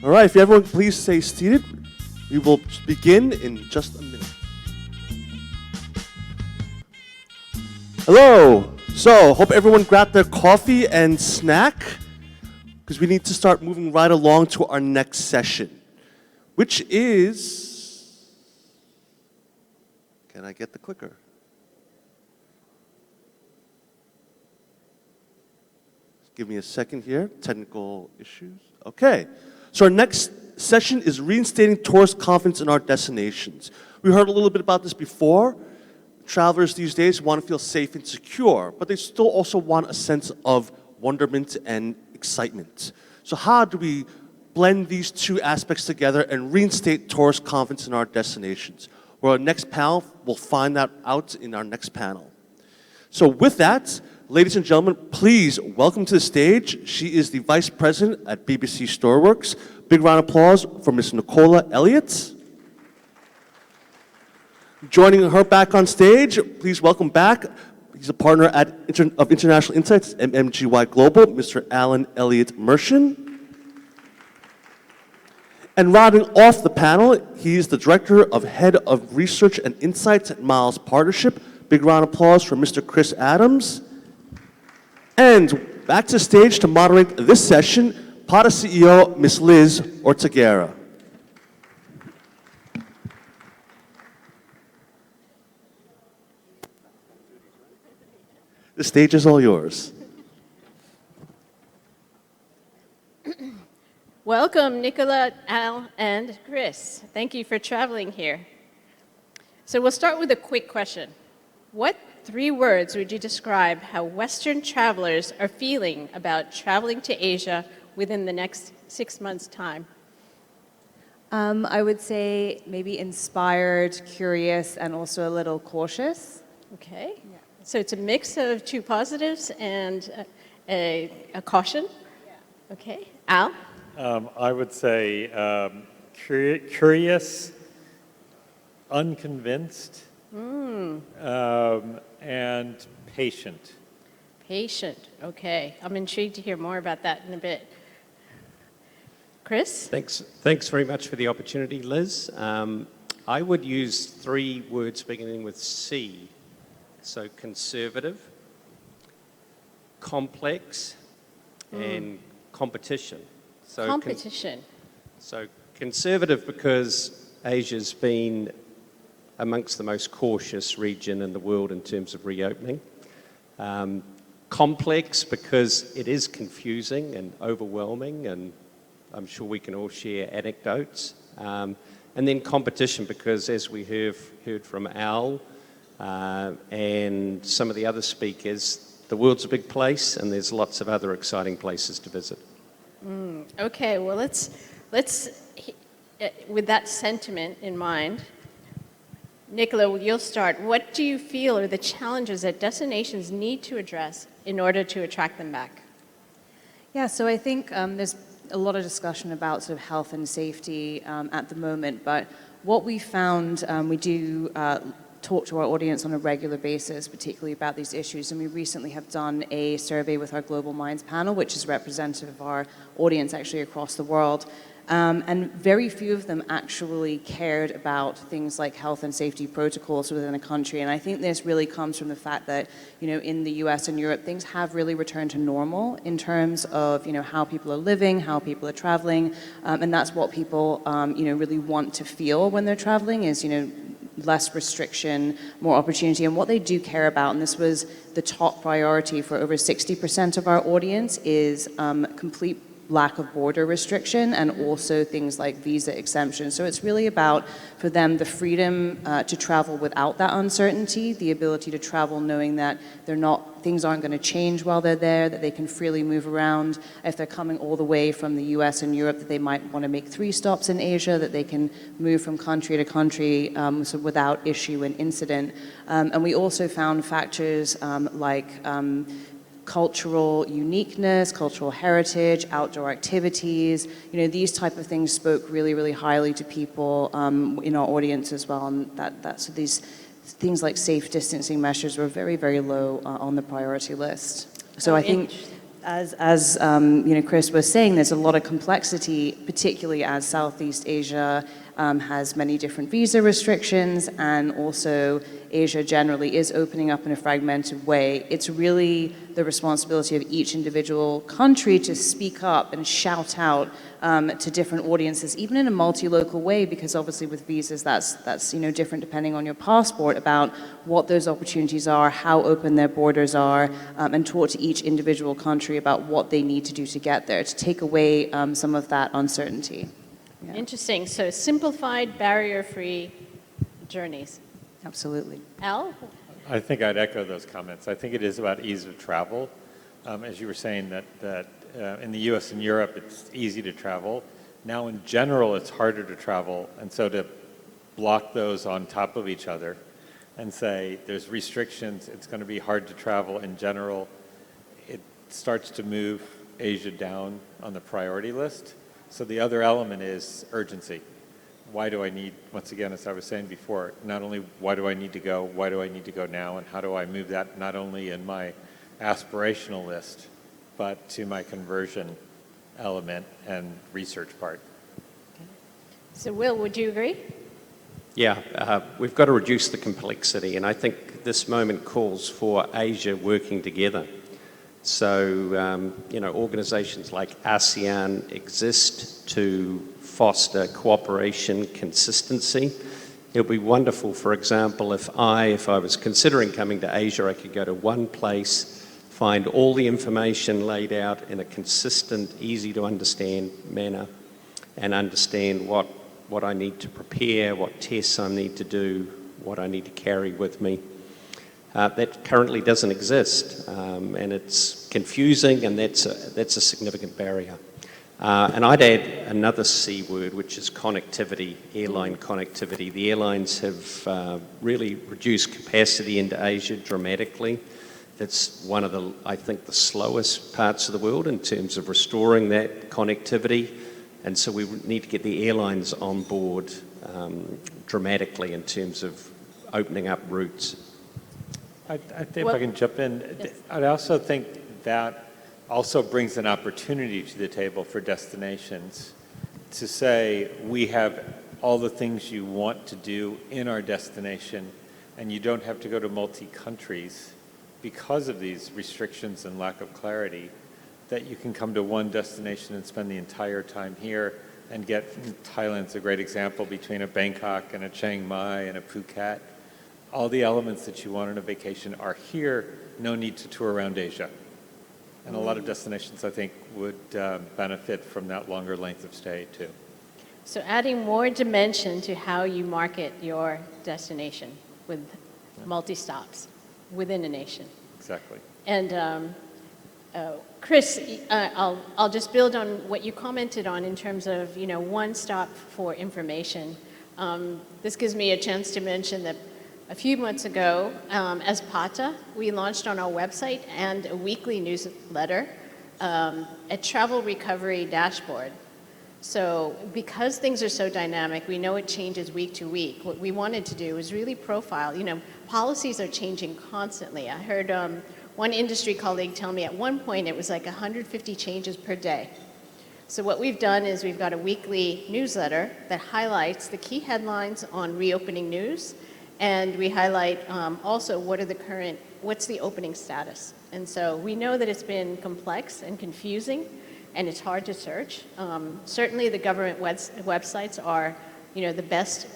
All right, if everyone please stay seated, we will begin in just a minute. Hello. So, hope everyone grabbed their coffee and snack because we need to start moving right along to our next session, which is, can I get the clicker? Give me a second here, technical issues. Okay, so our next session is Reinstating Tourist Confidence in Our Destinations. We heard a little bit about this before. Travelers these days want to feel safe and secure, but they still also want a sense of wonderment and excitement. So how do we blend these two aspects together and reinstate tourist confidence in our destinations? Well, our next panel, we'll find that out in our next panel. So with that, ladies and gentlemen, please welcome to the stage. She is the Vice President at BBC Storyworks. Big round of applause for Ms. Nicola Elliott. Joining her back on stage, please welcome back. He's a partner of International Insights, MMGY Global, Mr. Alan Elliott Mershon. And rounding off the panel, he's the Director of Head of Research and Insights at Miles Partnership. Big round of applause for Mr. Chris Adams. And back to stage to moderate this session, PATA CEO, Ms. Liz Ortiguera. The stage is all yours. Welcome, Nicola, Al, and Chris. Thank you for traveling here. So we'll start with a quick question. What 3 words would you describe how Western travelers are feeling about traveling to Asia within the next 6 months' time? I would say maybe inspired, curious, and also a little cautious. Okay. Yeah. So it's a mix of 2 positives and a caution? Yeah. Okay. Al? I would say curious, unconvinced, and patient. Patient. Okay. I'm intrigued to hear more about that in a bit. Chris? Thanks very much for the opportunity, Liz. I would use 3 words beginning with C. So conservative, complex, and competition. So competition. So conservative because Asia's been amongst the most cautious region in the world in terms of reopening. Complex because it is confusing and overwhelming, and I'm sure we can all share anecdotes. And then competition because, as we heard from Al and some of the other speakers, the world's a big place and there's lots of other exciting places to visit. Okay, well let's with that sentiment in mind, Nicola, you'll start. What do you feel are the challenges that destinations need to address in order to attract them back? Yeah, so I think there's a lot of discussion about sort of health and safety at the moment, but what we found, we do talk to our audience on a regular basis, particularly about these issues, and we recently have done a survey with our Global Minds panel, which is representative of our audience actually across the world. And very few of them actually cared about things like health and safety protocols within a country. And I think this really comes from the fact that, in the US and Europe, things have really returned to normal in terms of, how people are living, how people are traveling. And that's what people, really want to feel when they're traveling is, less restriction, more opportunity. And what they do care about, and this was the top priority for over 60% of our audience, is complete lack of border restriction and also things like visa exemption. So it's really about, for them, the freedom to travel without that uncertainty, the ability to travel knowing that things aren't going to change while they're there, that they can freely move around. If they're coming all the way from the US and Europe, that they might want to make 3 stops in Asia, that they can move from country to country so without issue and incident. And we also found factors like cultural uniqueness, cultural heritage, outdoor activities, these type of things spoke really, really highly to people in our audience as well. And so these things like safe distancing measures were very, very low on the priority list. So I think As Chris was saying, there's a lot of complexity, particularly as Southeast Asia has many different visa restrictions, and also Asia generally is opening up in a fragmented way. It's really the responsibility of each individual country to speak up and shout out to different audiences, even in a multi-local way, because obviously with visas that's different depending on your passport, about what those opportunities are, how open their borders are, and talk to each individual country about what they need to do to get there, to take away some of that uncertainty. Yeah. Interesting. So simplified, barrier-free journeys. Absolutely. Al? I think I'd echo those comments. I think it is about ease of travel. As you were saying, that in the US and Europe, it's easy to travel. Now, in general, it's harder to travel. And so to block those on top of each other and say there's restrictions, it's going to be hard to travel in general, it starts to move Asia down on the priority list. So the other element is urgency. Why do I need, once again, as I was saying before, not only why do I need to go, why do I need to go now, and how do I move that not only in my aspirational list, but to my conversion element and research part. So Will, would you agree? Yeah, we've got to reduce the complexity, and I think this moment calls for Asia working together. So, organizations like ASEAN exist to foster cooperation, consistency. It would be wonderful, for example, if I was considering coming to Asia, I could go to one place, find all the information laid out in a consistent, easy to understand manner, and understand what I need to prepare, what tests I need to do, what I need to carry with me. That currently doesn't exist, and it's confusing, and that's a significant barrier. And I'd add another C word, which is connectivity, airline connectivity. The airlines have really reduced capacity into Asia dramatically. That's one of the, I think, the slowest parts of the world in terms of restoring that connectivity. And so we need to get the airlines on board dramatically in terms of opening up routes. I think if I can jump in, yes. I also think that also brings an opportunity to the table for destinations to say we have all the things you want to do in our destination, and you don't have to go to multi-countries because of these restrictions and lack of clarity, that you can come to one destination and spend the entire time here and get, Thailand's a great example, between a Bangkok and a Chiang Mai and a Phuket. All the elements that you want on a vacation are here, no need to tour around Asia. And a lot of destinations, I think, would benefit from that longer length of stay, too. So adding more dimension to how you market your destination with multi-stops within a nation. Exactly. And Chris, I'll just build on what you commented on in terms of, one stop for information. This gives me a chance to mention that a few months ago, as PATA, we launched on our website and a weekly newsletter, a travel recovery dashboard. So because things are so dynamic, we know it changes week to week. What we wanted to do was really profile, policies are changing constantly. I heard one industry colleague tell me at one point it was like 150 changes per day. So what we've done is we've got a weekly newsletter that highlights the key headlines on reopening news, and we highlight also what's the opening status. And so we know that it's been complex and confusing, and it's hard to search. Certainly the government websites are the best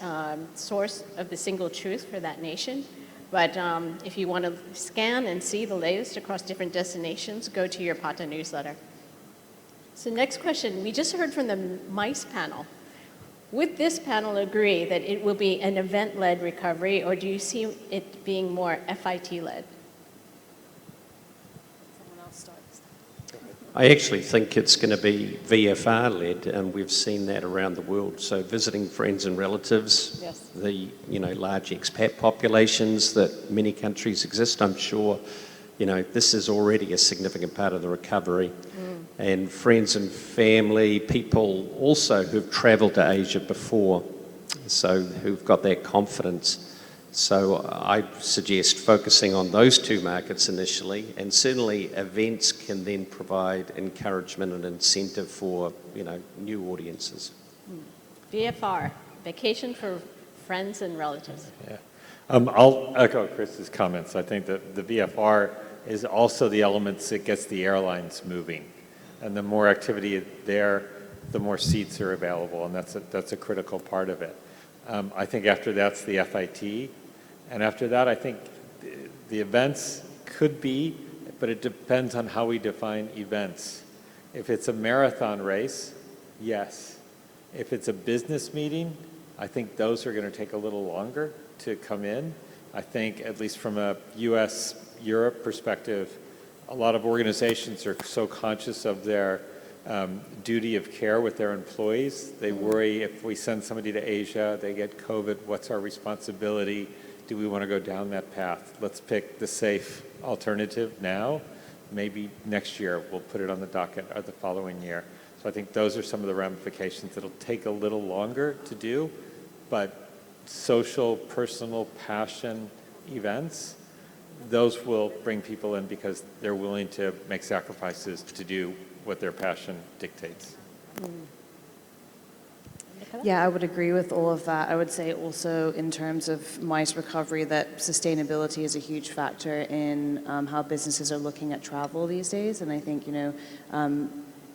source of the single truth for that nation. But if you want to scan and see the latest across different destinations, go to your PATA newsletter. So next question, we just heard from the MICE panel. Would this panel agree that it will be an event-led recovery, or do you see it being more FIT-led? Someone else start. I actually think it's going to be VFR-led, and we've seen that around the world. So visiting friends and relatives, Yes. the large expat populations that many countries exist, I'm sure, this is already a significant part of the recovery. And friends and family, people also who've travelled to Asia before, so who've got that confidence. So I suggest focusing on those two markets initially, and certainly events can then provide encouragement and incentive for, new audiences. VFR, vacation for friends and relatives. Yeah. I'll echo Chris's comments. I think that the VFR is also the elements that gets the airlines moving. And the more activity there, the more seats are available, and that's a critical part of it. I think after that's the FIT, and after that, I think the events could be, but it depends on how we define events. If it's a marathon race, yes. If it's a business meeting, I think those are going to take a little longer to come in. I think, at least from a US-Europe perspective, a lot of organizations are so conscious of their duty of care with their employees. They worry if we send somebody to Asia, they get COVID, what's our responsibility? Do we want to go down that path? Let's pick the safe alternative now. Maybe next year we'll put it on the docket or the following year. So I think those are some of the ramifications that'll take a little longer to do, but social, personal, passion events, those will bring people in because they're willing to make sacrifices to do what their passion dictates. Yeah, I would agree with all of that. I would say also in terms of MICE recovery that sustainability is a huge factor in how businesses are looking at travel these days. And I think,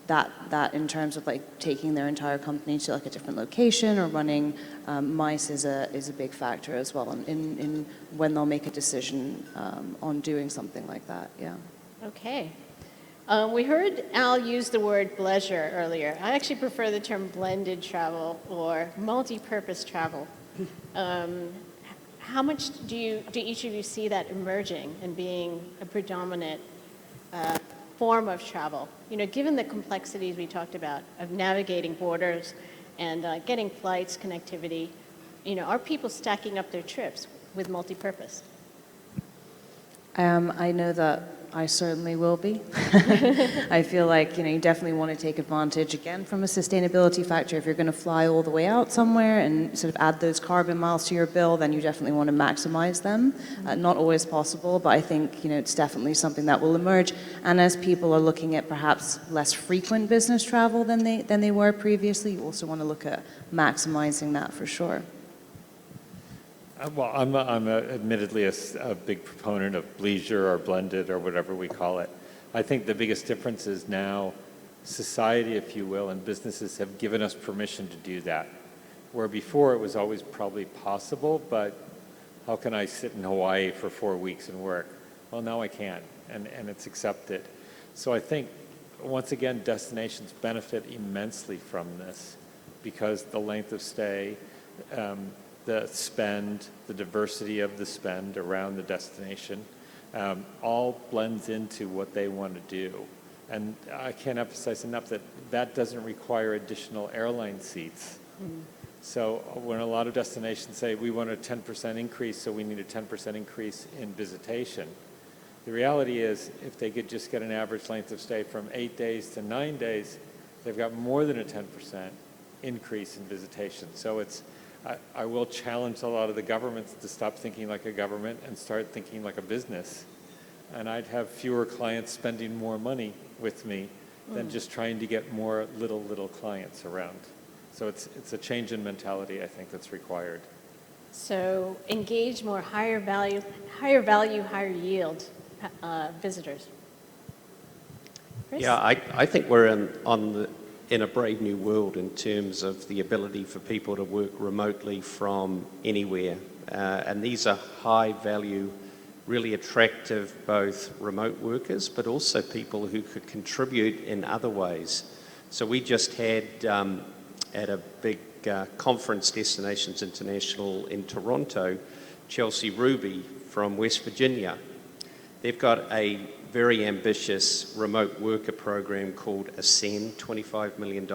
that in terms of like taking their entire company to like a different location or running MICE is a big factor as well in when they'll make a decision on doing something like that. Yeah. Okay. We heard Al use the word bleisure earlier. I actually prefer the term blended travel or multi-purpose travel. How much do each of you see that emerging and being a predominant form of travel? Given the complexities we talked about of navigating borders and getting flights, connectivity, are people stacking up their trips with multi-purpose? I know that I certainly will be. I feel like, you definitely want to take advantage, again, from a sustainability factor. If you're going to fly all the way out somewhere and sort of add those carbon miles to your bill, then you definitely want to maximize them. Not always possible, but I think, it's definitely something that will emerge. And as people are looking at perhaps less frequent business travel than they were previously, you also want to look at maximizing that for sure. Well, I'm admittedly a big proponent of bleisure or blended or whatever we call it. I think the biggest difference is now society, if you will, and businesses have given us permission to do that. Where before it was always probably possible, but how can I sit in Hawaii for 4 weeks and work? Well, now I can, and it's accepted. So I think, once again, destinations benefit immensely from this because the length of stay, the spend, the diversity of the spend around the destination, all blends into what they want to do. And I can't emphasize enough that that doesn't require additional airline seats. Mm-hmm. So when a lot of destinations say we want a 10% increase, so we need a 10% increase in visitation, the reality is if they could just get an average length of stay from 8 days to 9 days, they've got more than a 10% increase in visitation. So I will challenge a lot of the governments to stop thinking like a government and start thinking like a business. And I'd have fewer clients spending more money with me than just trying to get more little clients around. So it's a change in mentality, I think, that's required. So engage more higher value, higher yield visitors. Chris? Yeah, I think we're in a brave new world in terms of the ability for people to work remotely from anywhere. And these are high value, really attractive, both remote workers, but also people who could contribute in other ways. So we just had at a big conference, Destinations International in Toronto, Chelsea Ruby from West Virginia. They've got a very ambitious remote worker program called Ascend, $25 million.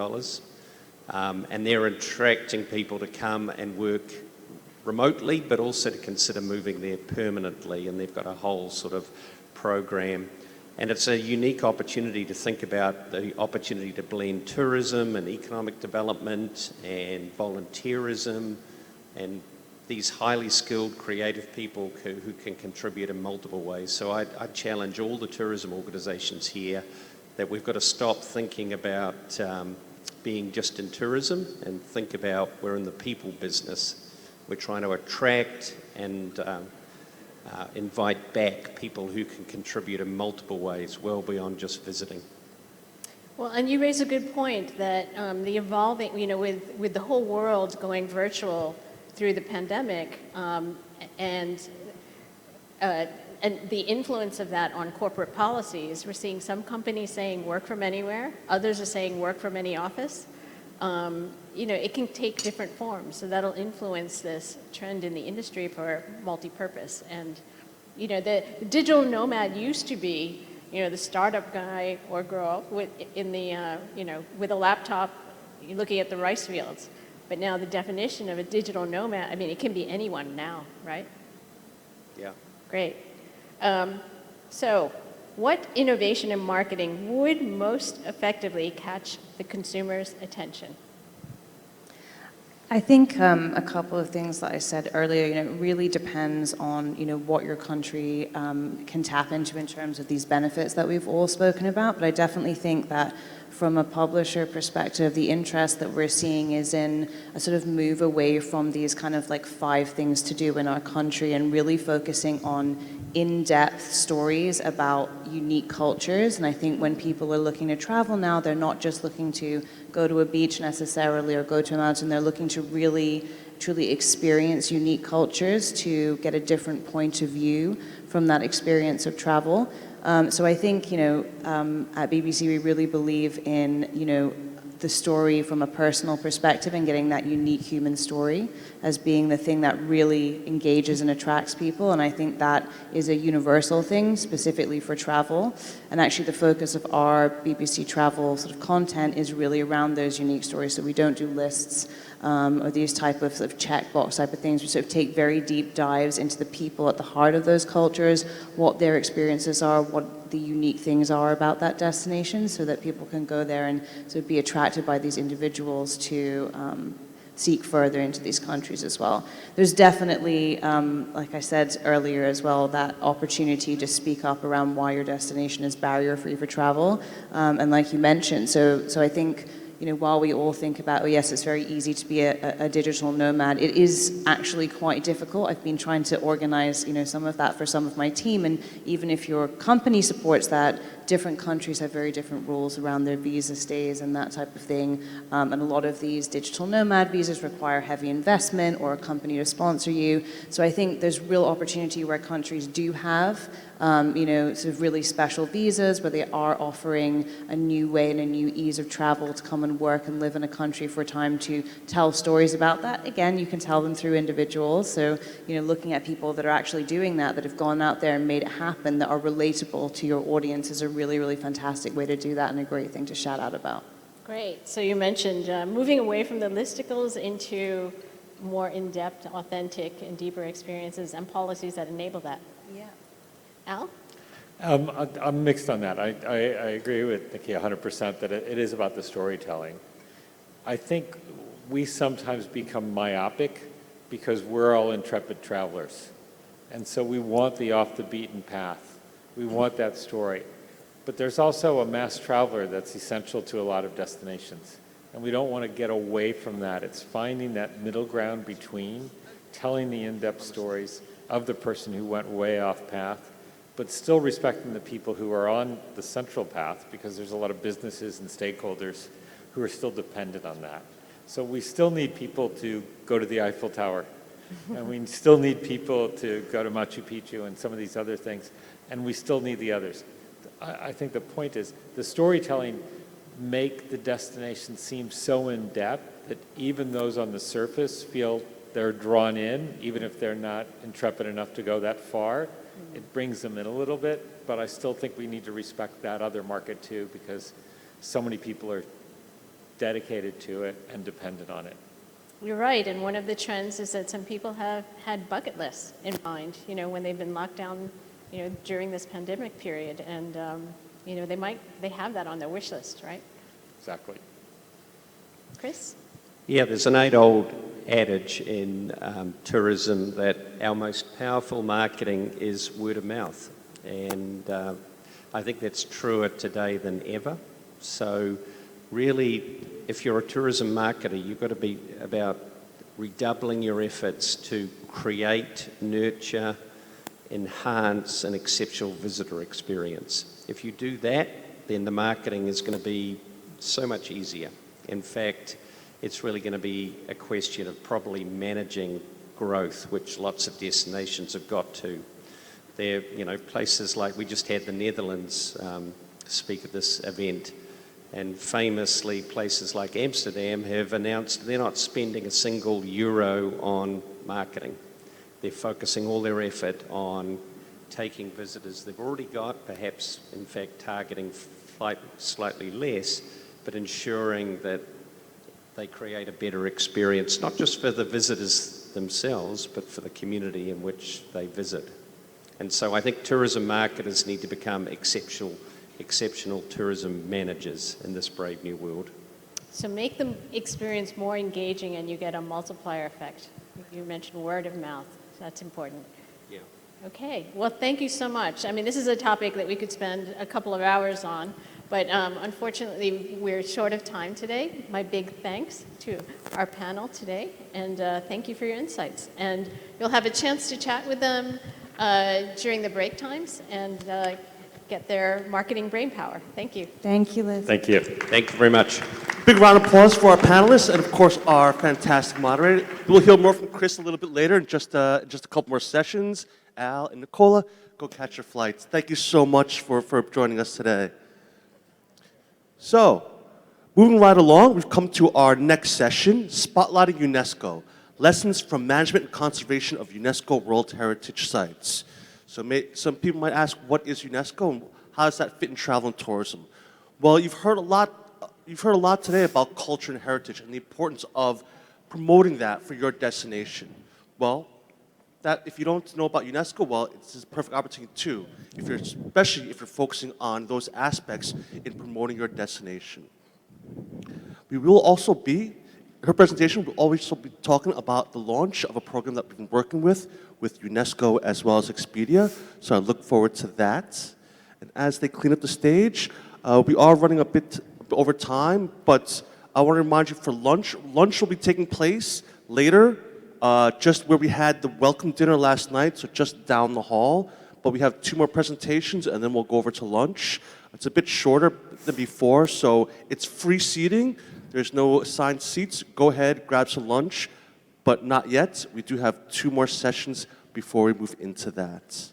And they're attracting people to come and work remotely, but also to consider moving there permanently. And they've got a whole sort of program. And it's a unique opportunity to think about the opportunity to blend tourism and economic development and volunteerism. And these highly skilled, creative people who can contribute in multiple ways. So I challenge all the tourism organisations here that we've got to stop thinking about being just in tourism and think about we're in the people business. We're trying to attract and invite back people who can contribute in multiple ways, well beyond just visiting. Well, and you raise a good point that the evolving, with the whole world going virtual through the pandemic, and the influence of that on corporate policies, we're seeing some companies saying work from anywhere, others are saying work from any office. It can take different forms, so that'll influence this trend in the industry for multi-purpose. And, the digital nomad used to be, the startup guy or girl with a laptop looking at the rice fields. But now the definition of a digital nomad, it can be anyone now, right? Yeah. Great. So what innovation in marketing would most effectively catch the consumer's attention? I think a couple of things that I said earlier, it really depends on, what your country can tap into in terms of these benefits that we've all spoken about. But I definitely think that from a publisher perspective, the interest that we're seeing is in a sort of move away from these kind of like 5 things to do in our country and really focusing on in-depth stories about unique cultures. And I think when people are looking to travel now, they're not just looking to go to a beach necessarily or go to a mountain. They're looking to really, truly experience unique cultures to get a different point of view from that experience of travel. So I think, at BBC, we really believe in, the story from a personal perspective and getting that unique human story as being the thing that really engages and attracts people. And I think that is a universal thing specifically for travel. And actually the focus of our BBC travel sort of content is really around those unique stories. So we don't do lists or these type of checkbox type of things. We sort of take very deep dives into the people at the heart of those cultures, what their experiences are, what the unique things are about that destination, so that people can go there and sort of be attracted by these individuals to seek further into these countries as well. There's definitely, like I said earlier as well, that opportunity to speak up around why your destination is barrier-free for travel, and like you mentioned, so I think, while we all think about, oh yes, it's very easy to be a digital nomad, it is actually quite difficult. I've been trying to organize, some of that for some of my team, and even if your company supports that, different countries have very different rules around their visa stays and that type of thing. And a lot of these digital nomad visas require heavy investment or a company to sponsor you. So I think there's real opportunity where countries do have sort of really special visas where they are offering a new way and a new ease of travel to come and work and live in a country for a time to tell stories about that. Again, you can tell them through individuals. So, looking at people that are actually doing that have gone out there and made it happen, that are relatable to your audience is a really, really fantastic way to do that and a great thing to shout out about. Great. So you mentioned moving away from the listicles into more in-depth, authentic, and deeper experiences and policies that enable that. Yeah. Al? I'm mixed on that. I agree with Nikki 100% that it is about the storytelling. I think we sometimes become myopic because we're all intrepid travelers. And so we want the off the beaten path. We want that story. But there's also a mass traveler that's essential to a lot of destinations. And we don't want to get away from that. It's finding that middle ground between telling the in-depth stories of the person who went way off path, but still respecting the people who are on the central path, because there's a lot of businesses and stakeholders who are still dependent on that. So we still need people to go to the Eiffel Tower, and we still need people to go to Machu Picchu and some of these other things, and we still need the others. I think the point is the storytelling make the destination seem so in-depth that even those on the surface feel they're drawn in, even if they're not intrepid enough to go that far. It brings them in a little bit, but I still think we need to respect that other market too, because so many people are dedicated to it and dependent on it. You're right, and one of the trends is that some people have had bucket lists in mind, when they've been locked down, during this pandemic period, and they have that on their wish list, right? Exactly. Chris? Yeah, there's an age-old adage in tourism that our most powerful marketing is word of mouth. And I think that's truer today than ever. So really, if you're a tourism marketer, you've got to be about redoubling your efforts to create, nurture, enhance an exceptional visitor experience. If you do that, then the marketing is going to be so much easier. In fact, it's really going to be a question of probably managing growth, which lots of destinations have got to. There, places like, we just had the Netherlands speak at this event, and famously places like Amsterdam have announced they're not spending a single euro on marketing. They're focusing all their effort on taking visitors they've already got, perhaps in fact targeting slightly less, but ensuring that they create a better experience, not just for the visitors themselves, but for the community in which they visit. And so I think tourism marketers need to become exceptional tourism managers in this brave new world. So make the experience more engaging and you get a multiplier effect. You mentioned word of mouth. So that's important. Yeah. Okay. Well, thank you so much. I mean, this is a topic that we could spend a couple of hours on, but unfortunately, we're short of time today. My big thanks to our panel today, and thank you for your insights. And you'll have a chance to chat with them during the break times and get their marketing brainpower. Thank you. Thank you, Liz. Thank you. Thank you very much. Big round of applause for our panelists and, of course, our fantastic moderator. We'll hear more from Chris a little bit later in just a couple more sessions. Al and Nicola, go catch your flights. Thank you so much for joining us today. So, moving right along, we've come to our next session, Spotlighting UNESCO, Lessons from Management and Conservation of UNESCO World Heritage Sites. So some people might ask, what is UNESCO and how does that fit in travel and tourism? Well, you've heard a lot today about culture and heritage and the importance of promoting that for your destination. Well, that if you don't know about UNESCO, well, it's a perfect opportunity too, especially if you're focusing on those aspects in promoting your destination. We will also be, her presentation will also be talking about the launch of a program that we've been working with UNESCO as well as Expedia. So I look forward to that. And as they clean up the stage, we are running a bit over time, but I want to remind you for lunch will be taking place later, just where we had the welcome dinner last night, so just down the hall. But we have 2 more presentations, and then we'll go over to lunch. It's a bit shorter than before, so it's free seating. There's no assigned seats. Go ahead, grab some lunch, but not yet. We do have 2 more sessions before we move into that.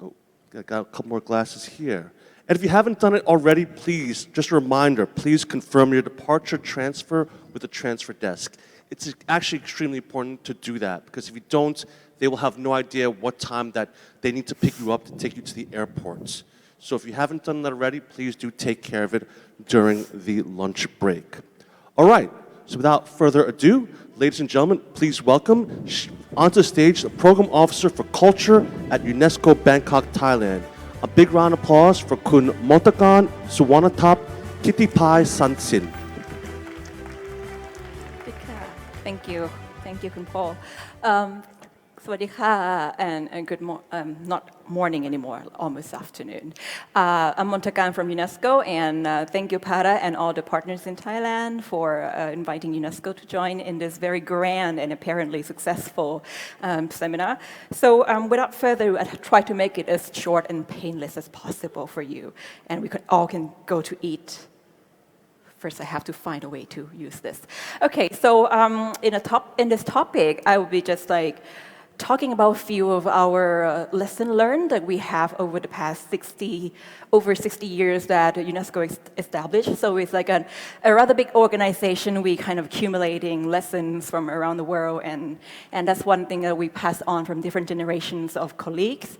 Oh, I got a couple more glasses here. And if you haven't done it already, please, just a reminder, please confirm your departure transfer with the transfer desk. It's actually extremely important to do that, because if you don't, they will have no idea what time that they need to pick you up to take you to the airport. So if you haven't done that already, please do take care of it during the lunch break. All right, so without further ado, ladies and gentlemen, please welcome onto stage the Program Officer for Culture at UNESCO Bangkok, Thailand. A big round of applause for Kun Montakan Suwanatap Kittipai Sansin. Thank you. Thank you, Kun Paul. Sawasdee ka, and good not morning anymore, almost afternoon. I'm Montakan from UNESCO, and thank you, Para, and all the partners in Thailand for inviting UNESCO to join in this very grand and apparently successful seminar. So without further ado, I'll try to make it as short and painless as possible for you, and we all can go to eat. First, I have to find a way to use this. Okay, so in this topic, I will be just talking about a few of our lessons learned that we have over the past over 60 years that UNESCO established. So it's like a rather big organization. We kind of accumulating lessons from around the world, and that's one thing that we pass on from different generations of colleagues.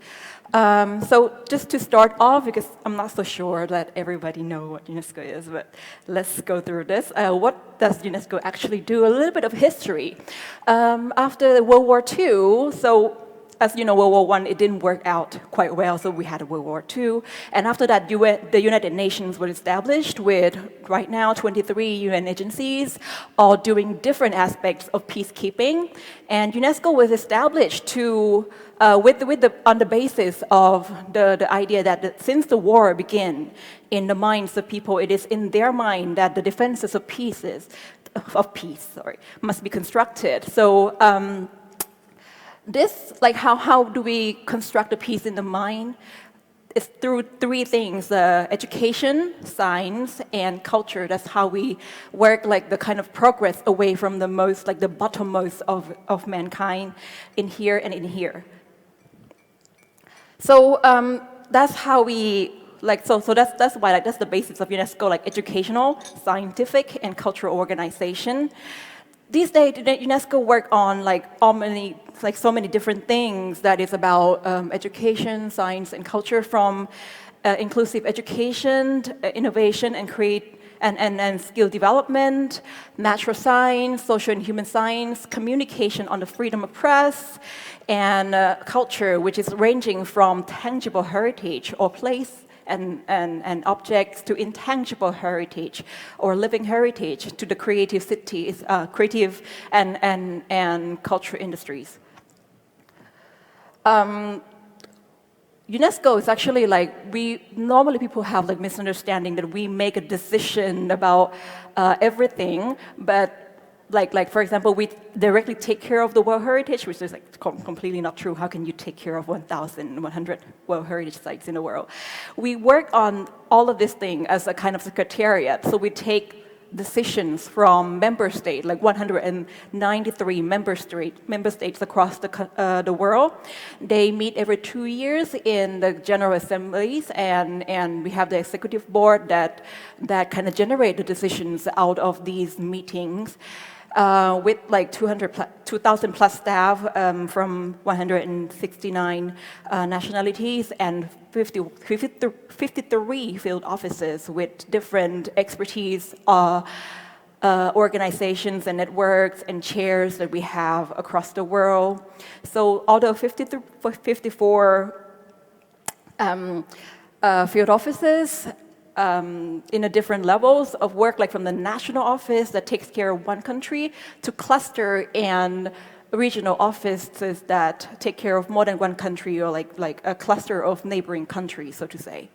So just to start off, because I'm not so sure that everybody know what UNESCO is, but let's go through this. What does UNESCO actually do? A little bit of history. After World War II, so as you know, World War I, it didn't work out quite well, so we had a World War II. And after that, the United Nations was established with, right now, 23 UN agencies, all doing different aspects of peacekeeping. And UNESCO was established to, on the basis of the idea that since the war began, in the minds of people, it is in their mind that the defenses of peace must be constructed. So, how do we construct a peace in the mind? It's through three things: education, science, and culture. That's how we work, like the kind of progress away from the most, like the bottommost of mankind, in here and in here. So that's how we that's why that's the basis of UNESCO, like educational, scientific, and cultural organization. These days, UNESCO work on so many different things that is about education, science, and culture, from inclusive education, innovation, and skill development, natural science, social and human science, communication on the freedom of press, and culture, which is ranging from tangible heritage or place and objects to intangible heritage or living heritage to the creative cities, creative and cultural industries. UNESCO is actually normally people have misunderstanding that we make a decision about everything, but for example, we directly take care of the World Heritage, which is completely not true. How can you take care of 1,100 World Heritage sites in the world? We work on all of this thing as a kind of secretariat. So we take decisions from member states, 193 member states across the world. They meet every 2 years in the General Assemblies, and we have the executive board that kind of generate the decisions out of these meetings. With 2,000 plus staff from 169 nationalities and 53 field offices with different expertise, organizations and networks and chairs that we have across the world. So out of 54 field offices, in the different levels of work, from the national office that takes care of one country to cluster and regional offices that take care of more than one country, or like a cluster of neighboring countries, so to say.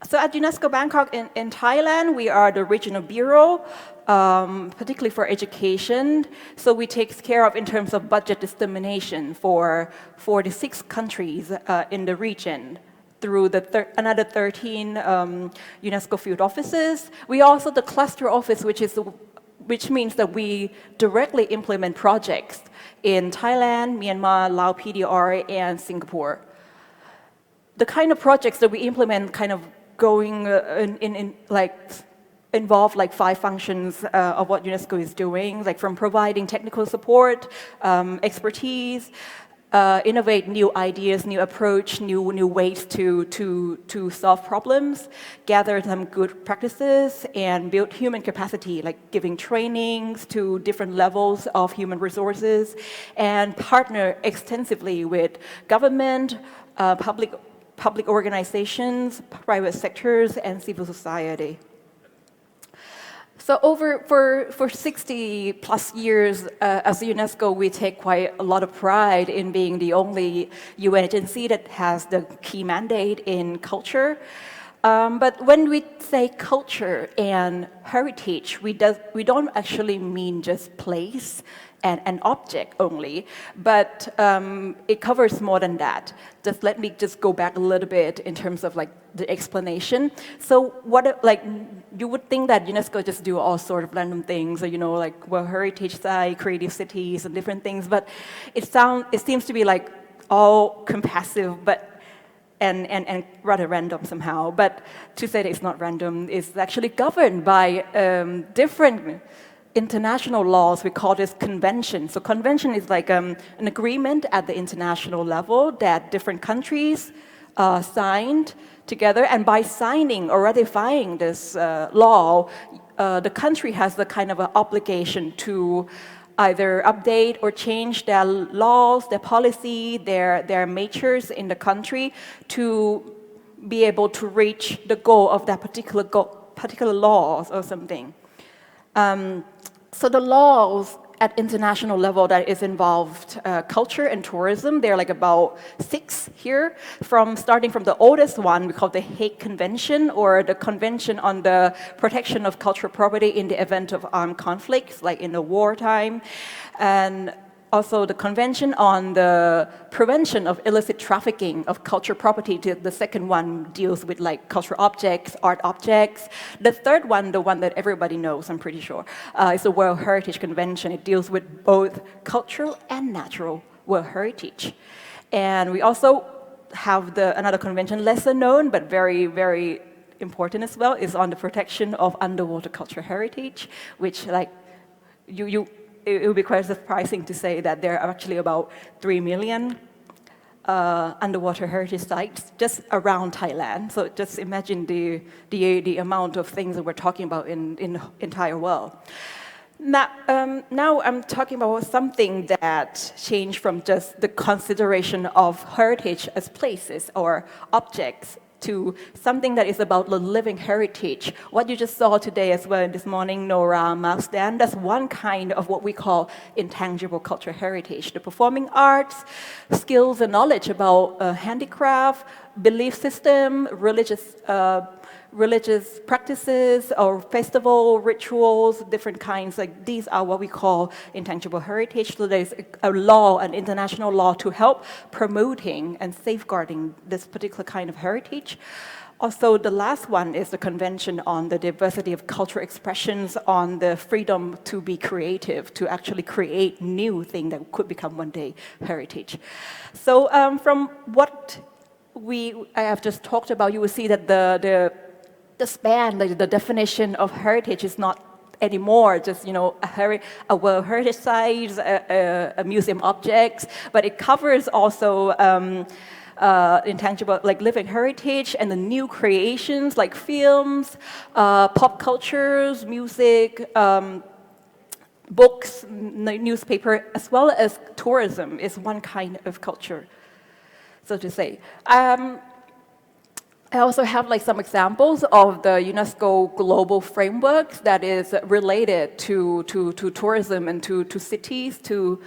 So at UNESCO Bangkok in Thailand, we are the regional bureau, particularly for education. So we take care of in terms of budget dissemination for 46 countries in the region, through another 13 UNESCO field offices. We also the cluster office, which means that we directly implement projects in Thailand, Myanmar, Laos, PDR, and Singapore. The kind of projects that we implement kind of going involve 5 functions of what UNESCO is doing, from providing technical support, expertise, innovate new ideas, new approach, new ways to solve problems, gather some good practices, and build human capacity, giving trainings to different levels of human resources, and partner extensively with government, public organizations, private sectors, and civil society. So for 60 plus years, as UNESCO, we take quite a lot of pride in being the only UN agency that has the key mandate in culture. But when we say culture and heritage, we don't actually mean just place and an object only, but it covers more than that. Let me go back a little bit in terms of the explanation. So you would think that UNESCO just do all sort of random things, or World Heritage Site, creative cities, and different things, but it seems to be all compassive, but and rather random somehow. But to say that it's not random is actually governed by different international laws. We call this convention. So convention is an agreement at the international level that different countries signed together, and by signing or ratifying this law, the country has the kind of an obligation to either update or change their laws, their policy, their measures in the country to be able to reach the goal of that particular laws or something. So the laws at international level that is involved culture and tourism, there are like about 6 here, starting from the oldest one, we call the Hague Convention, or the Convention on the Protection of Cultural Property in the event of armed conflicts, like in the wartime, and also the Convention on the Prevention of Illicit Trafficking of Cultural Property. The second one deals with like cultural objects, art objects. The third one, the one that everybody knows, I'm pretty sure, is the World Heritage Convention. It deals with both cultural and natural World Heritage. And we also have another convention, lesser known, but very, very important as well, is on the protection of underwater cultural heritage, which like it would be quite surprising to say that there are actually about 3 million underwater heritage sites just around Thailand. So just imagine the amount of things that we're talking about in the entire world. Now I'm talking about something that changed from just the consideration of heritage as places or objects to something that is about the living heritage. What you just saw today as well this morning, Nora, Mouse Dan, that's one kind of what we call intangible cultural heritage. The performing arts, skills and knowledge about handicraft, belief system, religious practices or festival rituals, different kinds, like these are what we call intangible heritage. So there's a law, an international law to help promoting and safeguarding this particular kind of heritage. Also, the last one is the Convention on the Diversity of Cultural Expressions, on the freedom to be creative, to actually create new things that could become one day heritage. So from what I have just talked about, you will see that the span, the definition of heritage is not anymore just a World Heritage Site, a museum objects, but it covers also intangible, like living heritage, and the new creations like films, pop cultures, music, books, newspaper, as well as tourism is one kind of culture, so to say. I also have like some examples of the UNESCO global frameworks that is related to tourism and to cities. The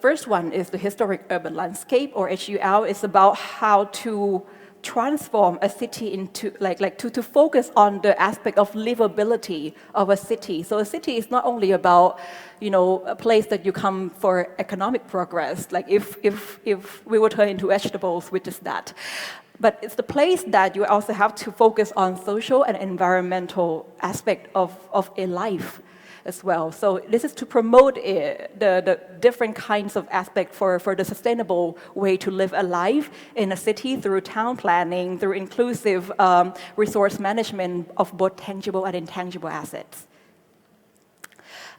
first one is the Historic Urban Landscape, or HUL. It's about how to transform a city into to focus on the aspect of livability of a city. So a city is not only about a place that you come for economic progress. Like if we would turn into vegetables, which is that. But it's the place that you also have to focus on social and environmental aspect of a life as well. So this is to promote the different kinds of aspect for the sustainable way to live a life in a city through town planning, through inclusive resource management of both tangible and intangible assets.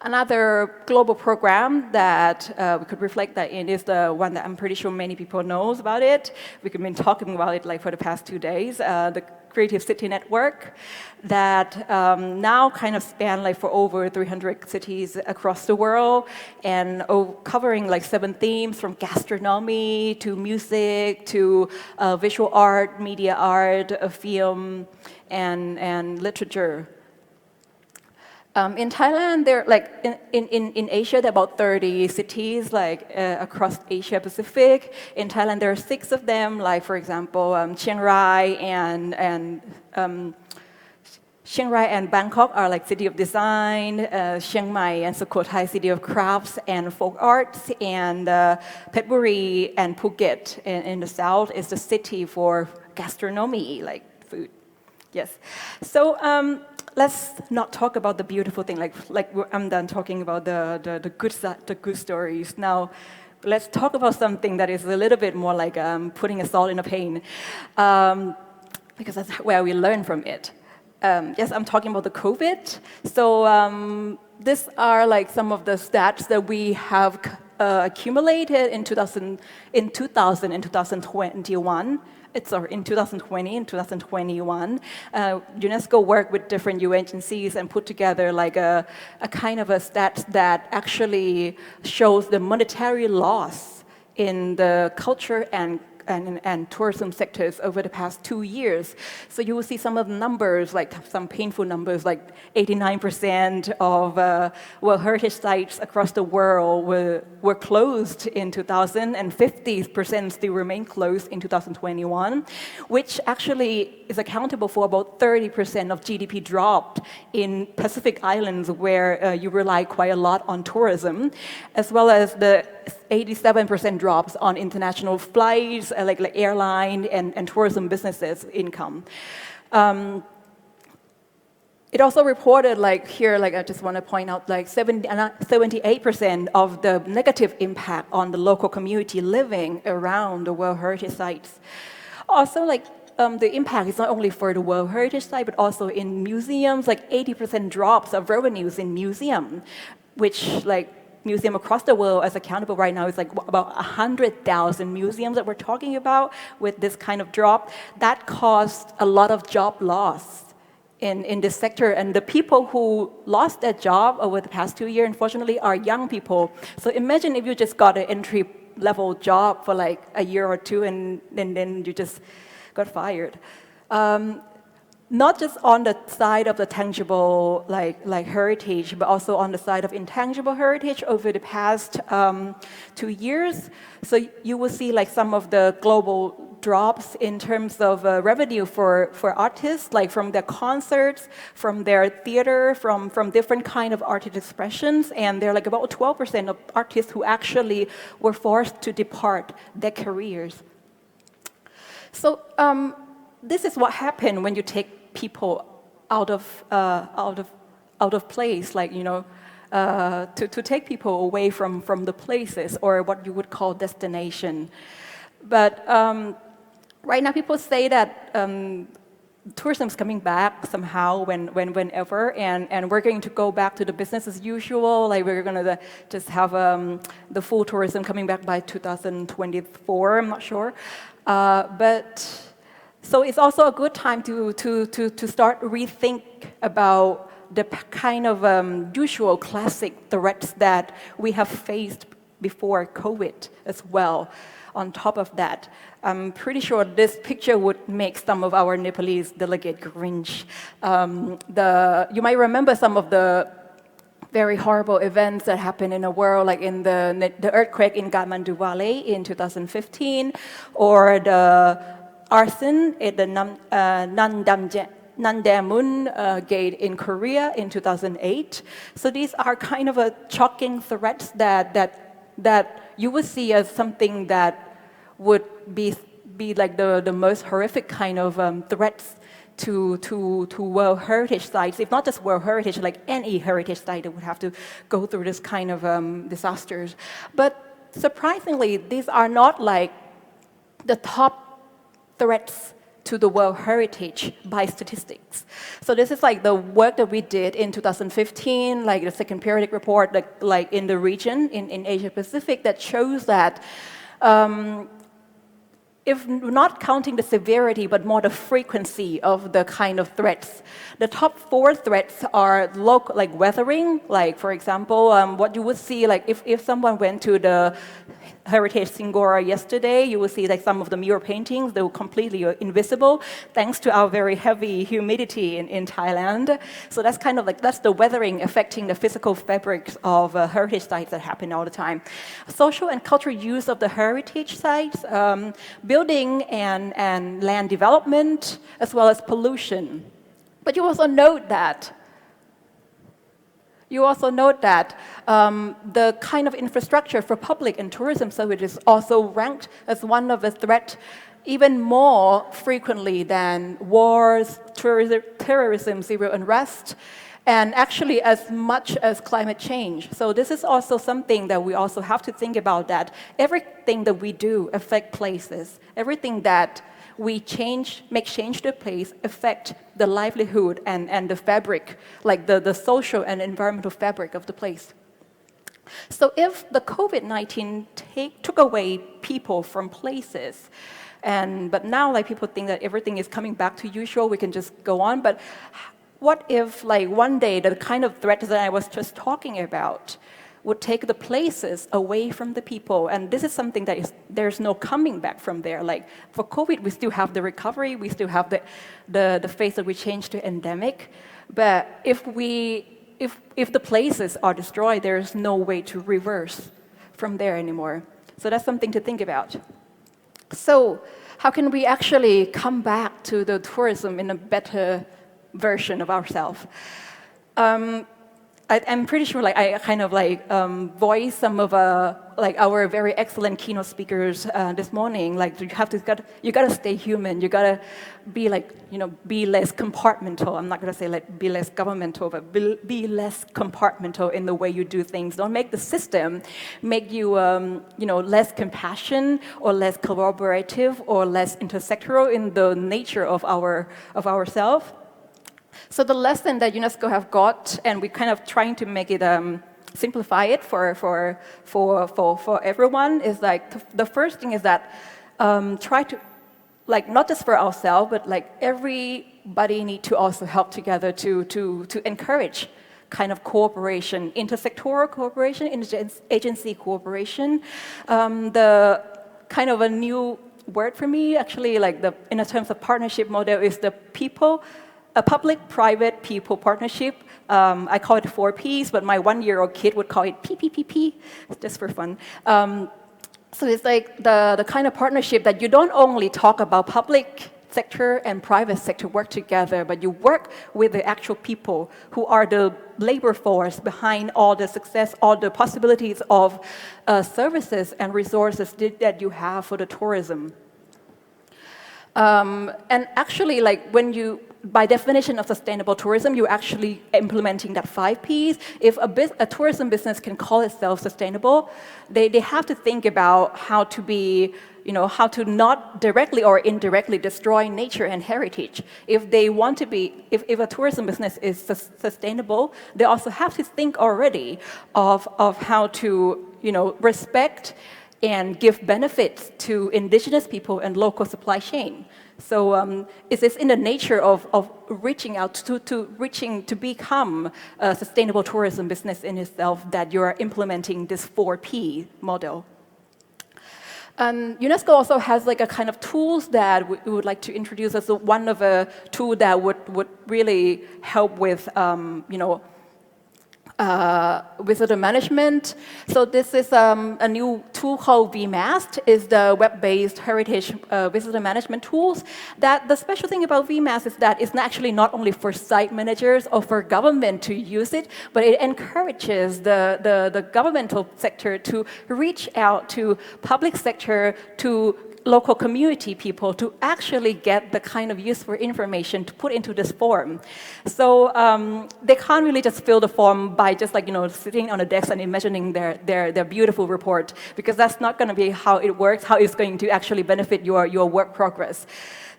Another global program that we could reflect that in is the one that I'm pretty sure many people knows about it. We've been talking about it like for the past 2 days, the Creative City Network that now kind of span like for over 300 cities across the world and covering like 7 themes from gastronomy to music to visual art, media art, film, and literature. In Thailand, there like in Asia, there are about 30 cities like across Asia Pacific. In Thailand, there are 6 of them. Like for example, Chiang Rai and Bangkok are like city of design. Chiang Mai and Sukhothai, city of crafts and folk arts. And Phetchaburi and Phuket in the south is the city for gastronomy, like food. Yes. So. Let's not talk about the beautiful thing. Like I'm done talking about the good stories. Now, let's talk about something that is a little bit more like putting a salt in a pain, because that's where we learn from it. Yes, I'm talking about the COVID. So these are like some of the stats that we have accumulated in 2000 and 2021 in 2020 and 2021, UNESCO worked with different UN agencies and put together like a kind of a stat that actually shows the monetary loss in the culture and tourism sectors over the past 2 years. So you will see some of the numbers, like some painful numbers, like 89% of World Heritage sites across the world were closed in 2000, and 50% still remain closed in 2021, which actually is accountable for about 30% of GDP dropped in Pacific Islands, where you rely quite a lot on tourism, as well as the 87% drops on international flights, like airline and tourism businesses income. It also reported, like here, like I just want to point out, like 78% of the negative impact on the local community living around the World Heritage sites. Also, like the impact is not only for the World Heritage site, but also in museums, like 80% drops of revenues in museum, which like museum across the world as accountable right now is like about 100,000 museums that we're talking about with this kind of drop. That caused a lot of job loss in this sector. And the people who lost their job over the past 2 years, unfortunately, are young people. So imagine if you just got an entry-level job for like a year or two and then you just got fired. Not just on the side of the tangible like heritage, but also on the side of intangible heritage over the past 2 years. So you will see like some of the global drops in terms of revenue for artists, like from their concerts, from their theater, from different kind of artist expressions. And there are like about 12% of artists who actually were forced to depart their careers. So this is what happened when you take people out of place, like, you know, to take people away from the places or what you would call destination. But right now people say that tourism is coming back somehow whenever, and we're going to go back to the business as usual, like we're going to just have the full tourism coming back by 2024, I'm not sure. But so it's also a good time to start rethink about the kind of usual classic threats that we have faced before COVID as well. On top of that, I'm pretty sure this picture would make some of our Nepalese delegate cringe. You might remember some of the very horrible events that happened in the world, like in the earthquake in Kathmandu Valley in 2015, or the arson at the Nandamun Gate in Korea in 2008. So these are kind of a shocking threats that you would see as something that would be like the most horrific kind of threats to World Heritage sites. If not just World Heritage, like any heritage site that would have to go through this kind of disasters. But surprisingly, these are not like the top threats to the World Heritage by statistics. So this is like the work that we did in 2015, like the second periodic report, like in the region, in Asia Pacific, that shows that if not counting the severity, but more the frequency of the kind of threats, the top 4 threats are local, like weathering, like for example, what you would see, like if someone went to the Heritage Singora yesterday, you will see like some of the mural paintings, they were completely invisible thanks to our very heavy humidity in Thailand. So that's kind of like, that's the weathering affecting the physical fabrics of heritage sites that happen all the time. Social and cultural use of the heritage sites, building and land development, as well as pollution. But you also note that the kind of infrastructure for public and tourism services also ranked as one of the threats even more frequently than wars, terrorism, civil unrest, and actually as much as climate change. So this is also something that we also have to think about, that everything that we do affects places. Everything that we make change to a place affect the livelihood and the fabric, like the social and environmental fabric of the place. So if the COVID-19 took away people from places, But now, like, people think that everything is coming back to usual, we can just go on. But what if, like, one day the kind of threats that I was just talking about would take the places away from the people? And this is something that there's no coming back from there. Like, for COVID, we still have the recovery, we still have the phase that we changed to endemic. But if the places are destroyed, there's no way to reverse from there anymore. So that's something to think about. So how can we actually come back to the tourism in a better version of ourselves? I'm pretty sure, like, I kind of like voiced some of like our very excellent keynote speakers this morning. Like, you gotta stay human. You gotta be like, be less compartmental. I'm not gonna say like be less governmental, but be less compartmental in the way you do things. Don't make the system make you, less compassion or less collaborative or less intersectoral in the nature of ourselves. So the lesson that UNESCO have got, and we're kind of trying to make it simplify it for everyone, is like the first thing is that try to, like, not just for ourselves, but like everybody need to also help together to encourage kind of cooperation, intersectoral cooperation, agency cooperation. The kind of a new word for me, actually, like in terms of partnership model, is the a public-private people partnership. I call it 4 Ps, but my 1-year-old kid would call it PPPP, just for fun. So it's like the kind of partnership that you don't only talk about public sector and private sector work together, but you work with the actual people who are the labor force behind all the success, all the possibilities of services and resources that you have for the tourism. And actually, like, by definition of sustainable tourism, you're actually implementing that 5 Ps. If a tourism business can call itself sustainable, they have to think about how to be, how to not directly or indirectly destroy nature and heritage. If they want to be, if a tourism business is sustainable, they also have to think already of how to, respect and give benefits to indigenous people and local supply chain. So it's in the nature of reaching out to become a sustainable tourism business in itself that you are implementing this 4P model. UNESCO also has like a kind of tools that we would like to introduce as one of a tool that would really help with visitor management. So this is a new tool called VMAST. Is the web-based heritage visitor management tools. That the special thing about VMAST is that it's actually not only for site managers or for government to use it, but it encourages the governmental sector to reach out to public sector, to local community people to actually get the kind of useful information to put into this form. So they can't really just fill the form by just like, sitting on a desk and imagining their beautiful report, because that's not going to be how it works, how it's going to actually benefit your work progress.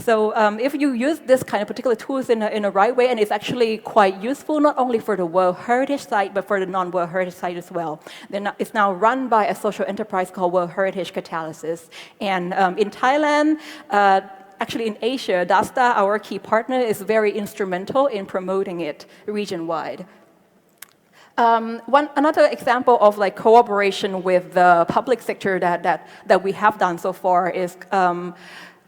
So if you use this kind of particular tools in a right way, and it's actually quite useful, not only for the World Heritage Site, but for the non-World Heritage Site as well. It's now run by a social enterprise called World Heritage Catalysis. And in Thailand, actually in Asia, DASTA, our key partner, is very instrumental in promoting it region-wide. Another example of like cooperation with the public sector that we have done so far is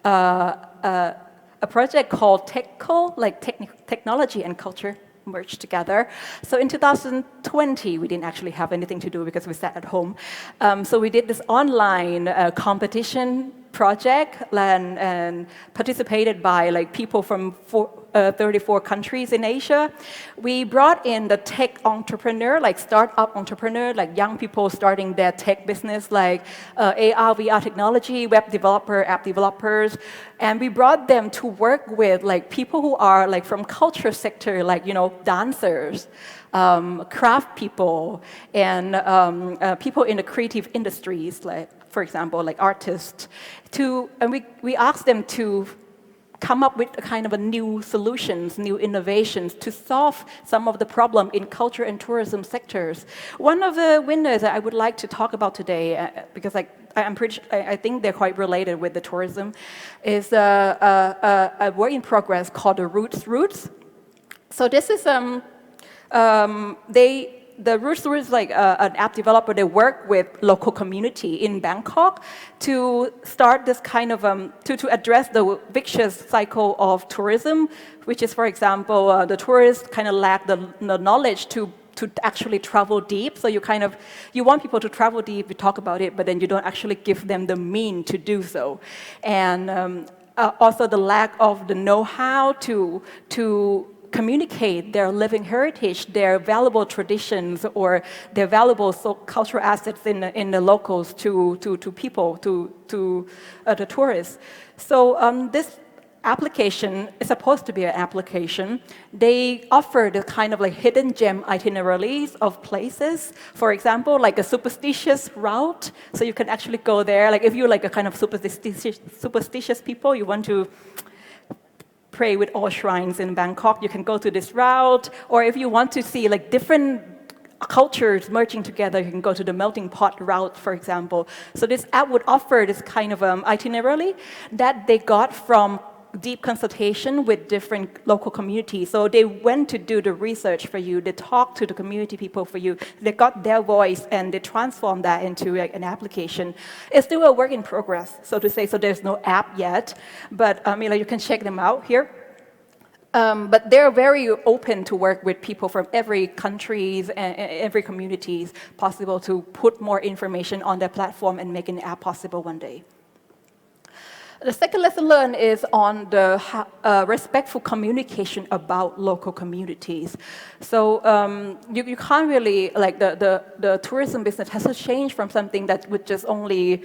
a project called TechCo, like technology and culture merged together. So in 2020, we didn't actually have anything to do because we sat at home. So we did this online competition project and participated by like people from 34 countries in Asia. We brought in the tech entrepreneur, like startup entrepreneur, like young people starting their tech business, like AR, VR technology, web developer, app developers, and we brought them to work with like people who are like from culture sector, like dancers, craft people, and people in the creative industries, like for example, like artists, and we asked them to come up with a kind of a new solutions, new innovations to solve some of the problem in culture and tourism sectors. One of the winners that I would like to talk about today, because like I think they're quite related with the tourism, is a work in progress called the Roots. So this is the Roots is like an app developer. They work with local community in Bangkok to start this kind of to address the vicious cycle of tourism, which is, for example, the tourists kind of lack the knowledge to actually travel deep. So you want people to travel deep, you talk about it, but then you don't actually give them the mean to do so. And also the lack of the know-how to communicate their living heritage, their valuable traditions, or their valuable cultural assets in the locals to people, to the tourists. So this application is supposed to be an application. They offer the kind of like hidden gem itineraries of places. For example, like a superstitious route, so you can actually go there. Like if you're like a kind of superstitious people, you want to pray with all shrines in Bangkok, you can go to this route. Or if you want to see like different cultures merging together, you can go to the melting pot route, for example. So this app would offer this kind of itinerary that they got from deep consultation with different local communities. So they went to do the research for you, they talked to the community people for you, they got their voice and they transformed that into an application. It's still a work in progress, so to say, so there's no app yet, but you can check them out here. But they're very open to work with people from every countries and every communities possible to put more information on their platform and make an app possible one day. The second lesson learned is on the respectful communication about local communities. So you can't really, like the tourism business has to change from something that would just only,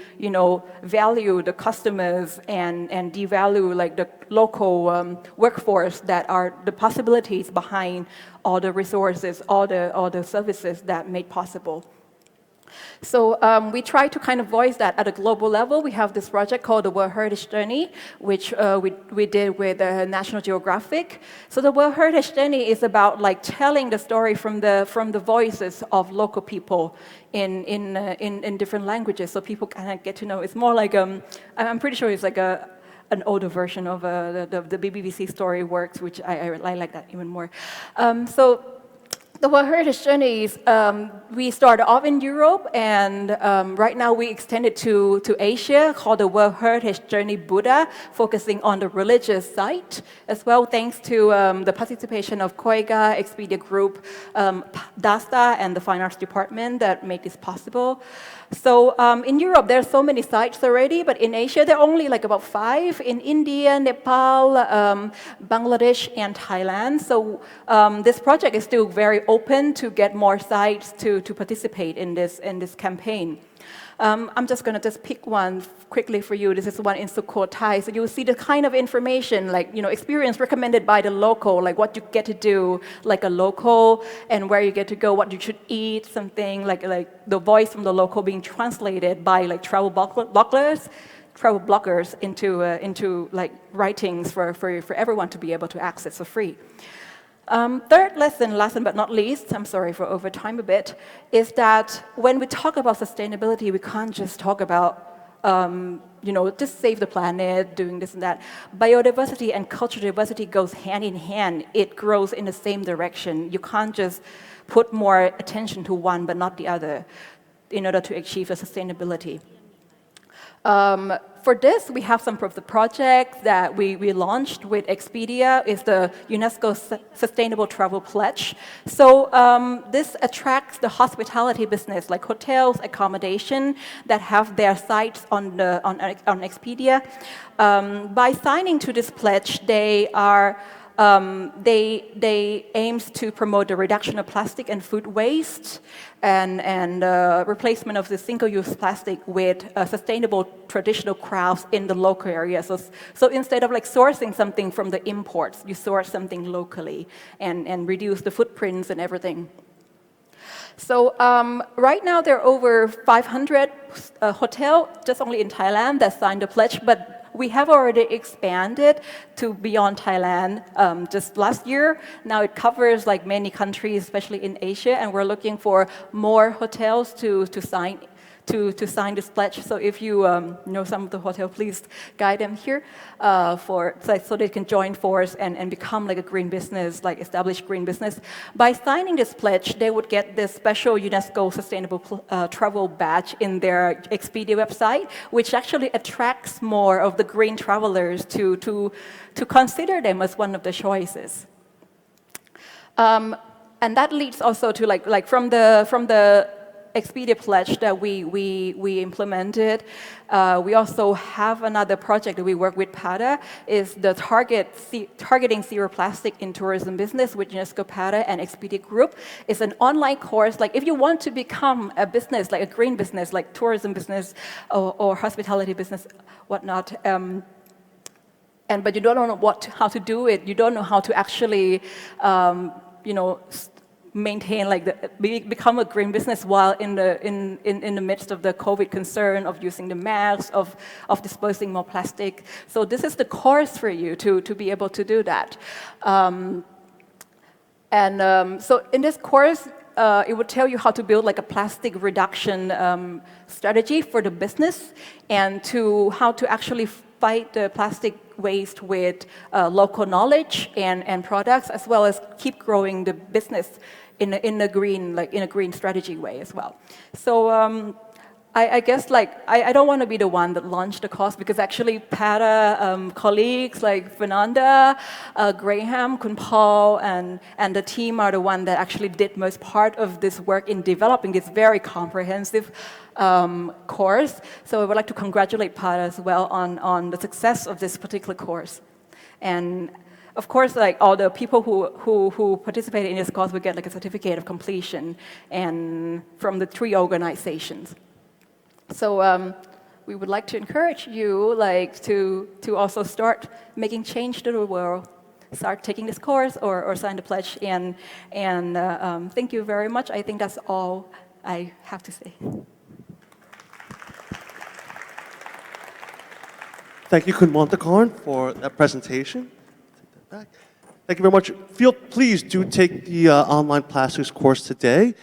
value the customers and devalue like the local workforce that are the possibilities behind all the resources, all the services that made possible. So we try to kind of voice that at a global level. We have this project called the World Heritage Journey, which we did with National Geographic. So the World Heritage Journey is about like telling the story from the voices of local people in different languages, so people kind of get to know. It's more like I'm pretty sure it's like an older version of the BBC Story Works, which I like that even more. The World Heritage Journeys, we started off in Europe, and right now we extended to Asia, called the World Heritage Journey Buddha, focusing on the religious site as well, thanks to the participation of Koiga, Expedia Group, DASTA, and the Fine Arts Department that made this possible. So in Europe, there are so many sites already, but in Asia, there are only like about 5, in India, Nepal, Bangladesh, and Thailand. So this project is still very open to get more sites to participate in this campaign. I'm just going to pick one quickly for you. This is one in Sukhothai. So you'll see the kind of information, like, experience recommended by the local, like what you get to do like a local, and where you get to go, what you should eat, something like the voice from the local being translated by like travel bloggers into like writings for everyone to be able to access for free. Third lesson, last but not least, I'm sorry for overtime a bit, is that when we talk about sustainability, we can't just talk about, just save the planet, doing this and that. Biodiversity and cultural diversity goes hand in hand. It grows in the same direction. You can't just put more attention to one but not the other in order to achieve the sustainability. For this, we have some of the projects that we launched with Expedia. Is the UNESCO Sustainable Travel Pledge. So this attracts the hospitality business, like hotels, accommodation, that have their sites on Expedia. By signing to this pledge, they aims to promote the reduction of plastic and food waste and replacement of the single-use plastic with sustainable traditional crafts in the local area. So instead of like sourcing something from the imports, you source something locally and reduce the footprints and everything. So right now there are over 500 hotels just only in Thailand that signed the pledge, but we have already expanded to beyond Thailand just last year. Now it covers like many countries, especially in Asia, and we're looking for more hotels to sign to sign this pledge. So if you know some of the hotel, please guide them here so they can join force and become like a green business, like established green business. By signing this pledge, they would get this special UNESCO Sustainable Travel badge in their Expedia website, which actually attracts more of the green travelers to consider them as one of the choices. And that leads also to like from the Expedia pledge that we implemented. We also have another project that we work with PATA, is the targeting zero plastic in tourism business with UNESCO PATA and Expedia Group. It's an online course. Like if you want to become a business, like a green business, like tourism business or hospitality business, whatnot. But you don't know how to do it. You don't know how to actually, maintain become a green business while in the midst of the COVID concern of using the masks, of disposing more plastic. So this is the course for you to be able to do that. So in this course, it would tell you how to build like a plastic reduction strategy for the business, and how to actually fight the plastic waste with local knowledge and products, as well as keep growing the business in a green strategy way as well. So I guess I don't want to be the one that launched the course, because actually PATA colleagues like Fernanda, Graham, Kun Paul, and the team are the one that actually did most part of this work in developing this very comprehensive course. So I would like to congratulate PATA as well on the success of this particular course. And of course, like all the people who participated in this course will get like a certificate of completion, and from the 3 organizations. So we would like to encourage you to also start making change to the world. Start taking this course or sign the pledge. And thank you very much. I think that's all I have to say. Thank you, Kun Montakarn, for that presentation. Take that back. Thank you very much. Please do take the online plastics course today.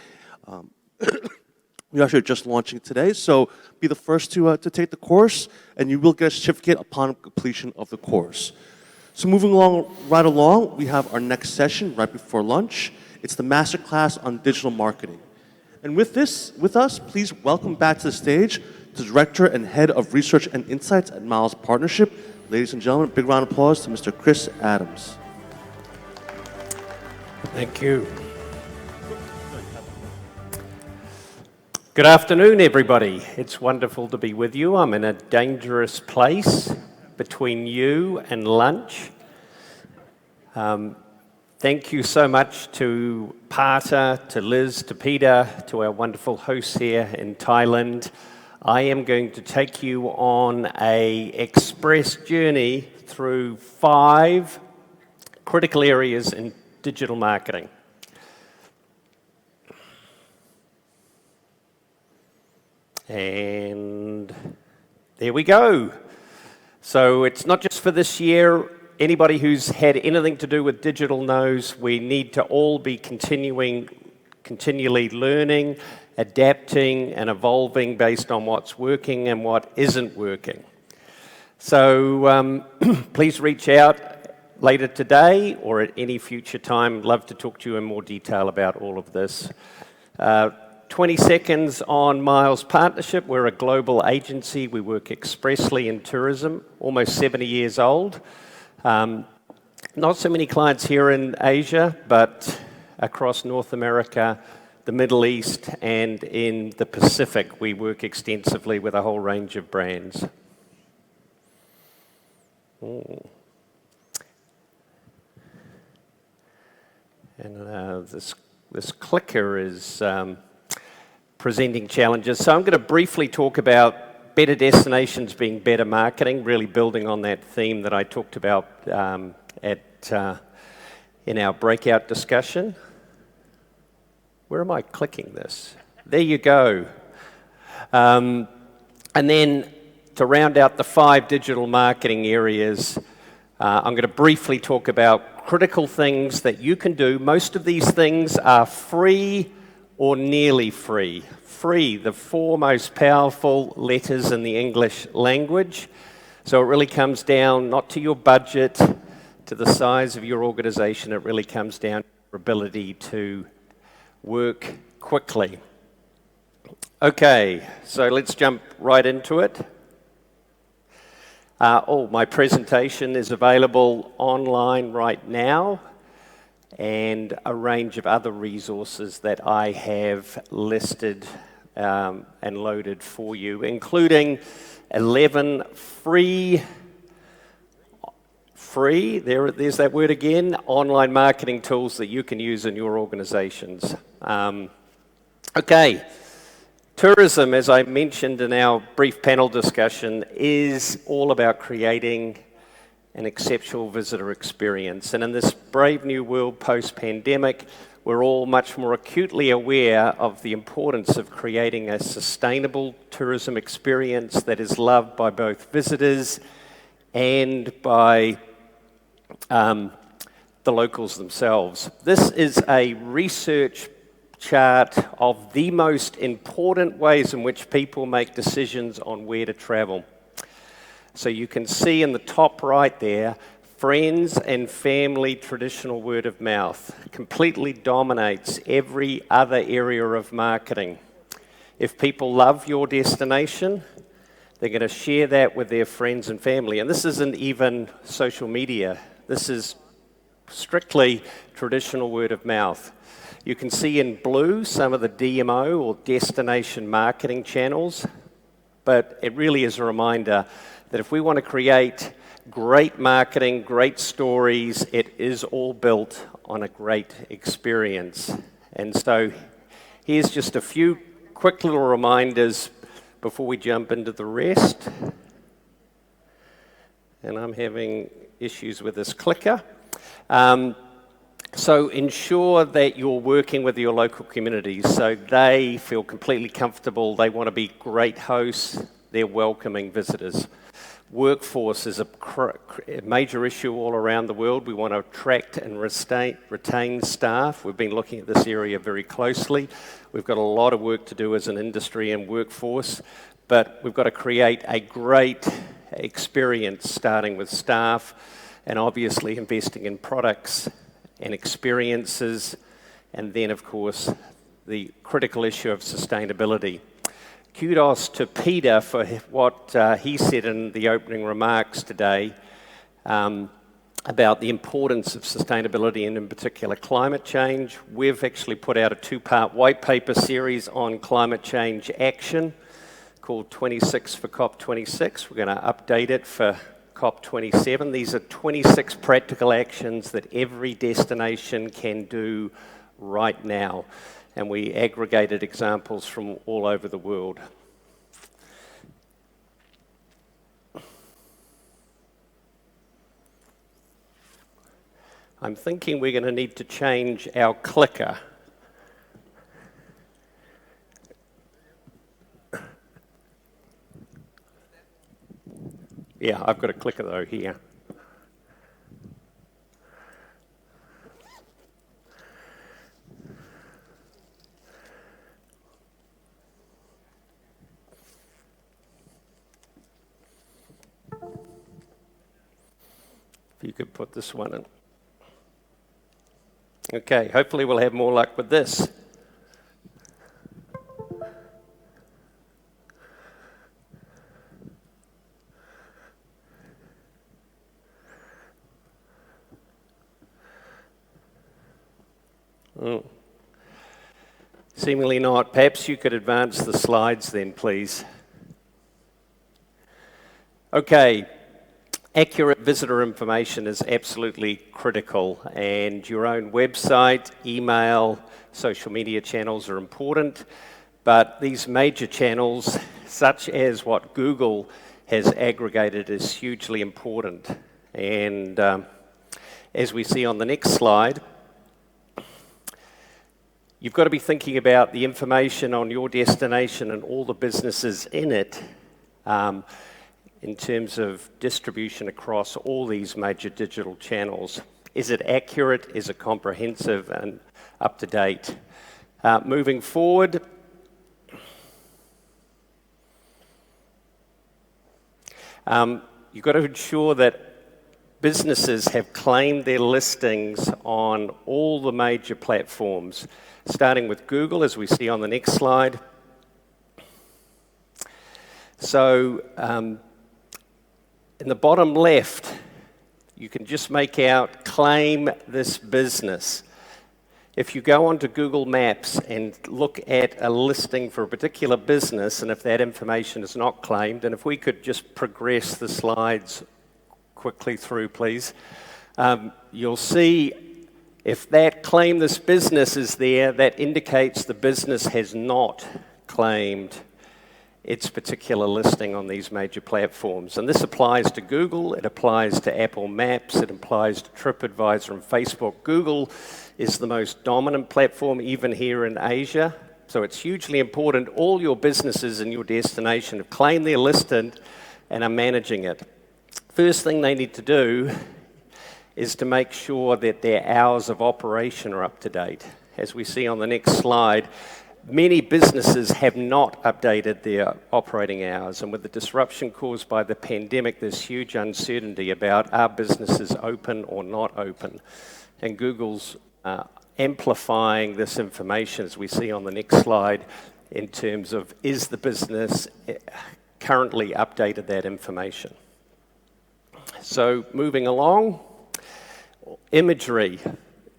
We actually are just launching today, so be the first to take the course, and you will get a certificate upon completion of the course. So moving right along, we have our next session right before lunch. It's the Masterclass on Digital Marketing. And with us, please welcome back to the stage the Director and Head of Research and Insights at Miles Partnership. Ladies and gentlemen, big round of applause to Mr. Chris Adams. Thank you. Good afternoon, everybody. It's wonderful to be with you. I'm in a dangerous place between you and lunch. Thank you so much to PATA, to Liz, to Peter, to our wonderful hosts here in Thailand. I am going to take you on an express journey through 5 critical areas in digital marketing. And there we go. So it's not just for this year. Anybody who's had anything to do with digital knows we need to all be continually learning, adapting, and evolving based on what's working and what isn't working. So please reach out later today or at any future time. Love to talk to you in more detail about all of this. 20 seconds on Miles Partnership. We're a global agency. We work expressly in tourism, almost 70 years old. Not so many clients here in Asia, but across North America, the Middle East, and in the Pacific, we work extensively with a whole range of brands. And this clicker is presenting challenges. So I'm going to briefly talk about better destinations being better marketing, really building on that theme that I talked about in our breakout discussion. Where am I clicking this? There you go. And then to round out the 5 digital marketing areas, I'm going to briefly talk about critical things that you can do. Most of these things are free or nearly free. Free, the four most powerful letters in the English language. So it really comes down not to your budget, to the size of your organization. It really comes down to your ability to work quickly. Okay, so let's jump right into it. My presentation is available online right now, and a range of other resources that I have listed and loaded for you, including 11 free, there's that word again, online marketing tools that you can use in your organizations. Okay. Tourism, as I mentioned in our brief panel discussion, is all about creating an exceptional visitor experience. And in this brave new world post-pandemic, we're all much more acutely aware of the importance of creating a sustainable tourism experience that is loved by both visitors and by the locals themselves. This is a research chart of the most important ways in which people make decisions on where to travel. So you can see in the top right there, friends and family traditional word of mouth completely dominates every other area of marketing. If people love your destination, they're going to share that with their friends and family. And this isn't even social media. This is strictly traditional word of mouth. You can see in blue some of the DMO or destination marketing channels, but it really is a reminder that if we want to create great marketing, great stories, it is all built on a great experience. And so here's just a few quick little reminders before we jump into the rest. And I'm having issues with this clicker. So ensure that you're working with your local communities so they feel completely comfortable, they want to be great hosts, they're welcoming visitors. Workforce is a major issue all around the world. We want to attract and retain staff. We've been looking at this area very closely. We've got a lot of work to do as an industry and workforce, but we've got to create a great experience starting with staff and obviously investing in products and experiences, and then, of course, the critical issue of sustainability. Kudos to Peter for what he said in the opening remarks today about the importance of sustainability and, in particular, climate change. We've actually put out a two-part white paper series on climate change action called 26 for COP26. We're going to update it for COP27. These are 26 practical actions that every destination can do right now. And we aggregated examples from all over the world. I'm thinking we're going to need to change our clicker. Yeah, I've got a clicker though here. If you could put this one in. Okay, hopefully we'll have more luck with this. Oh. Seemingly not. Perhaps you could advance the slides then, please. Okay. Accurate visitor information is absolutely critical, and your own website, email, social media channels are important, but these major channels, such as what Google has aggregated, is hugely important. And as we see on the next slide, you've got to be thinking about the information on your destination and all the businesses in it in terms of distribution across all these major digital channels. Is it accurate? Is it comprehensive and up to date? Moving forward, you've got to ensure that businesses have claimed their listings on all the major platforms, starting with Google, as we see on the next slide. So in the bottom left, you can just make out claim this business. If you go onto Google Maps and look at a listing for a particular business, and if that information is not claimed, and if we could just progress the slides quickly through, please, you'll see if that claim this business is there, that indicates the business has not claimed its particular listing on these major platforms. And this applies to Google, it applies to Apple Maps, it applies to TripAdvisor and Facebook. Google is the most dominant platform even here in Asia. So it's hugely important all your businesses in your destination have claimed their listing and are managing it. First thing they need to do is to make sure that their hours of operation are up to date. As we see on the next slide, many businesses have not updated their operating hours, and with the disruption caused by the pandemic, there's huge uncertainty about are businesses open or not open. And Google's amplifying this information, as we see on the next slide, in terms of is the business currently updated that information. So moving along, imagery.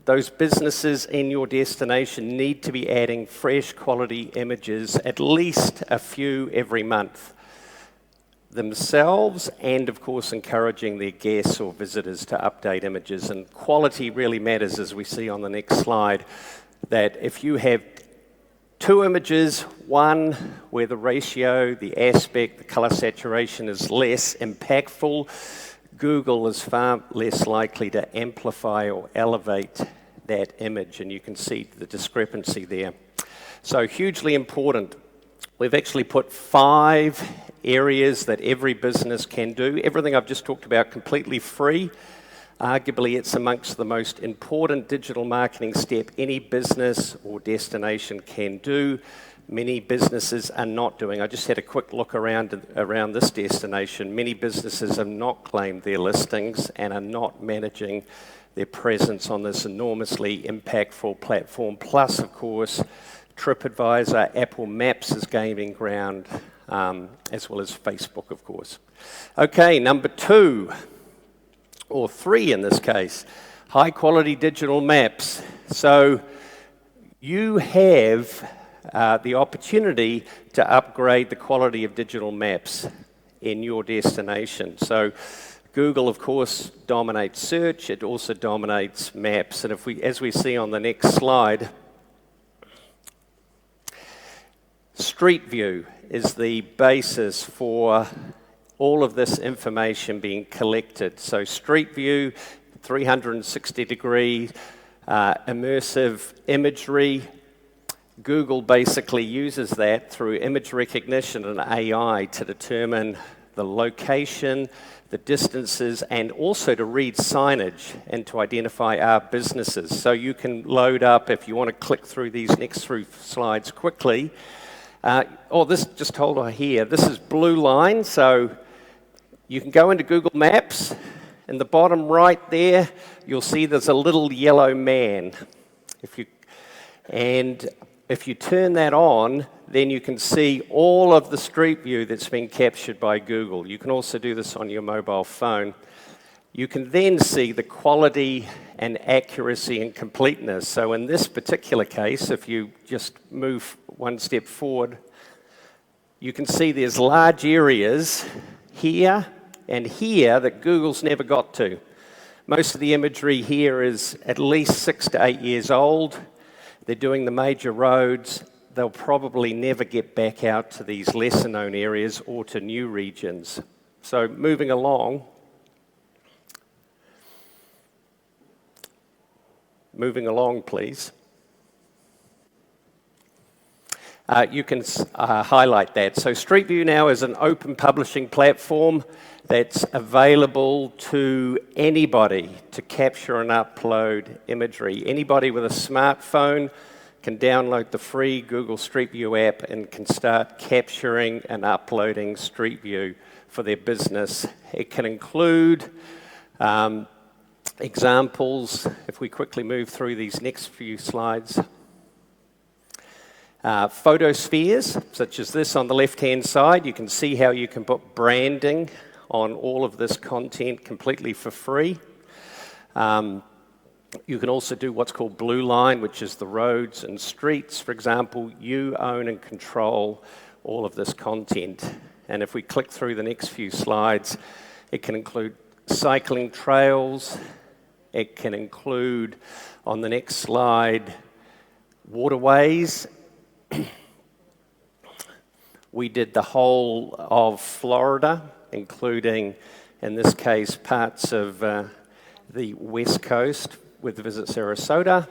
Those businesses in your destination need to be adding fresh quality images, at least a few every month, themselves, and of course encouraging their guests or visitors to update images. And quality really matters, as we see on the next slide, that if you have two images, one where the ratio, the aspect, the color saturation is less impactful, Google is far less likely to amplify or elevate that image, and you can see the discrepancy there. So hugely important. We've actually put 5 areas that every business can do. Everything I've just talked about completely free. Arguably, it's amongst the most important digital marketing step any business or destination can do. Many businesses are not doing. I just had a quick look around this destination. Many businesses have not claimed their listings and are not managing their presence on this enormously impactful platform. Plus, of course, TripAdvisor, Apple Maps is gaining ground, as well as Facebook, of course. Okay, number 2, or 3 in this case, high quality digital maps. So you have the opportunity to upgrade the quality of digital maps in your destination. So Google, of course, dominates search. It also dominates maps. And as we see on the next slide, Street View is the basis for all of this information being collected. So Street View, 360-degree immersive imagery. Google basically uses that through image recognition and AI to determine the location, the distances, and also to read signage and to identify our businesses. So you can load up, if you want to click through these next 3 slides quickly. This just hold on here. This is Blue Line, so you can go into Google Maps. In the bottom right there, you'll see there's a little yellow man. If you turn that on, then you can see all of the Street View that's been captured by Google. You can also do this on your mobile phone. You can then see the quality and accuracy and completeness. So in this particular case, if you just move one step forward, you can see there's large areas here and here that Google's never got to. Most of the imagery here is at least 6 to 8 years old. They're doing the major roads. They'll probably never get back out to these lesser known areas or to new regions. So moving along. Moving along, please. You can highlight that. So Street View now is an open publishing platform that's available to anybody to capture and upload imagery. Anybody with a smartphone can download the free Google Street View app and can start capturing and uploading Street View for their business. It can include examples, if we quickly move through these next few slides. Photospheres, such as this on the left-hand side. You can see how you can put branding on all of this content completely for free. You can also do what's called Blue Line, which is the roads and streets. For example, you own and control all of this content. And if we click through the next few slides, it can include cycling trails. It can include, on the next slide, waterways. We did the whole of Florida, including, in this case, parts of the West Coast with Visit Sarasota.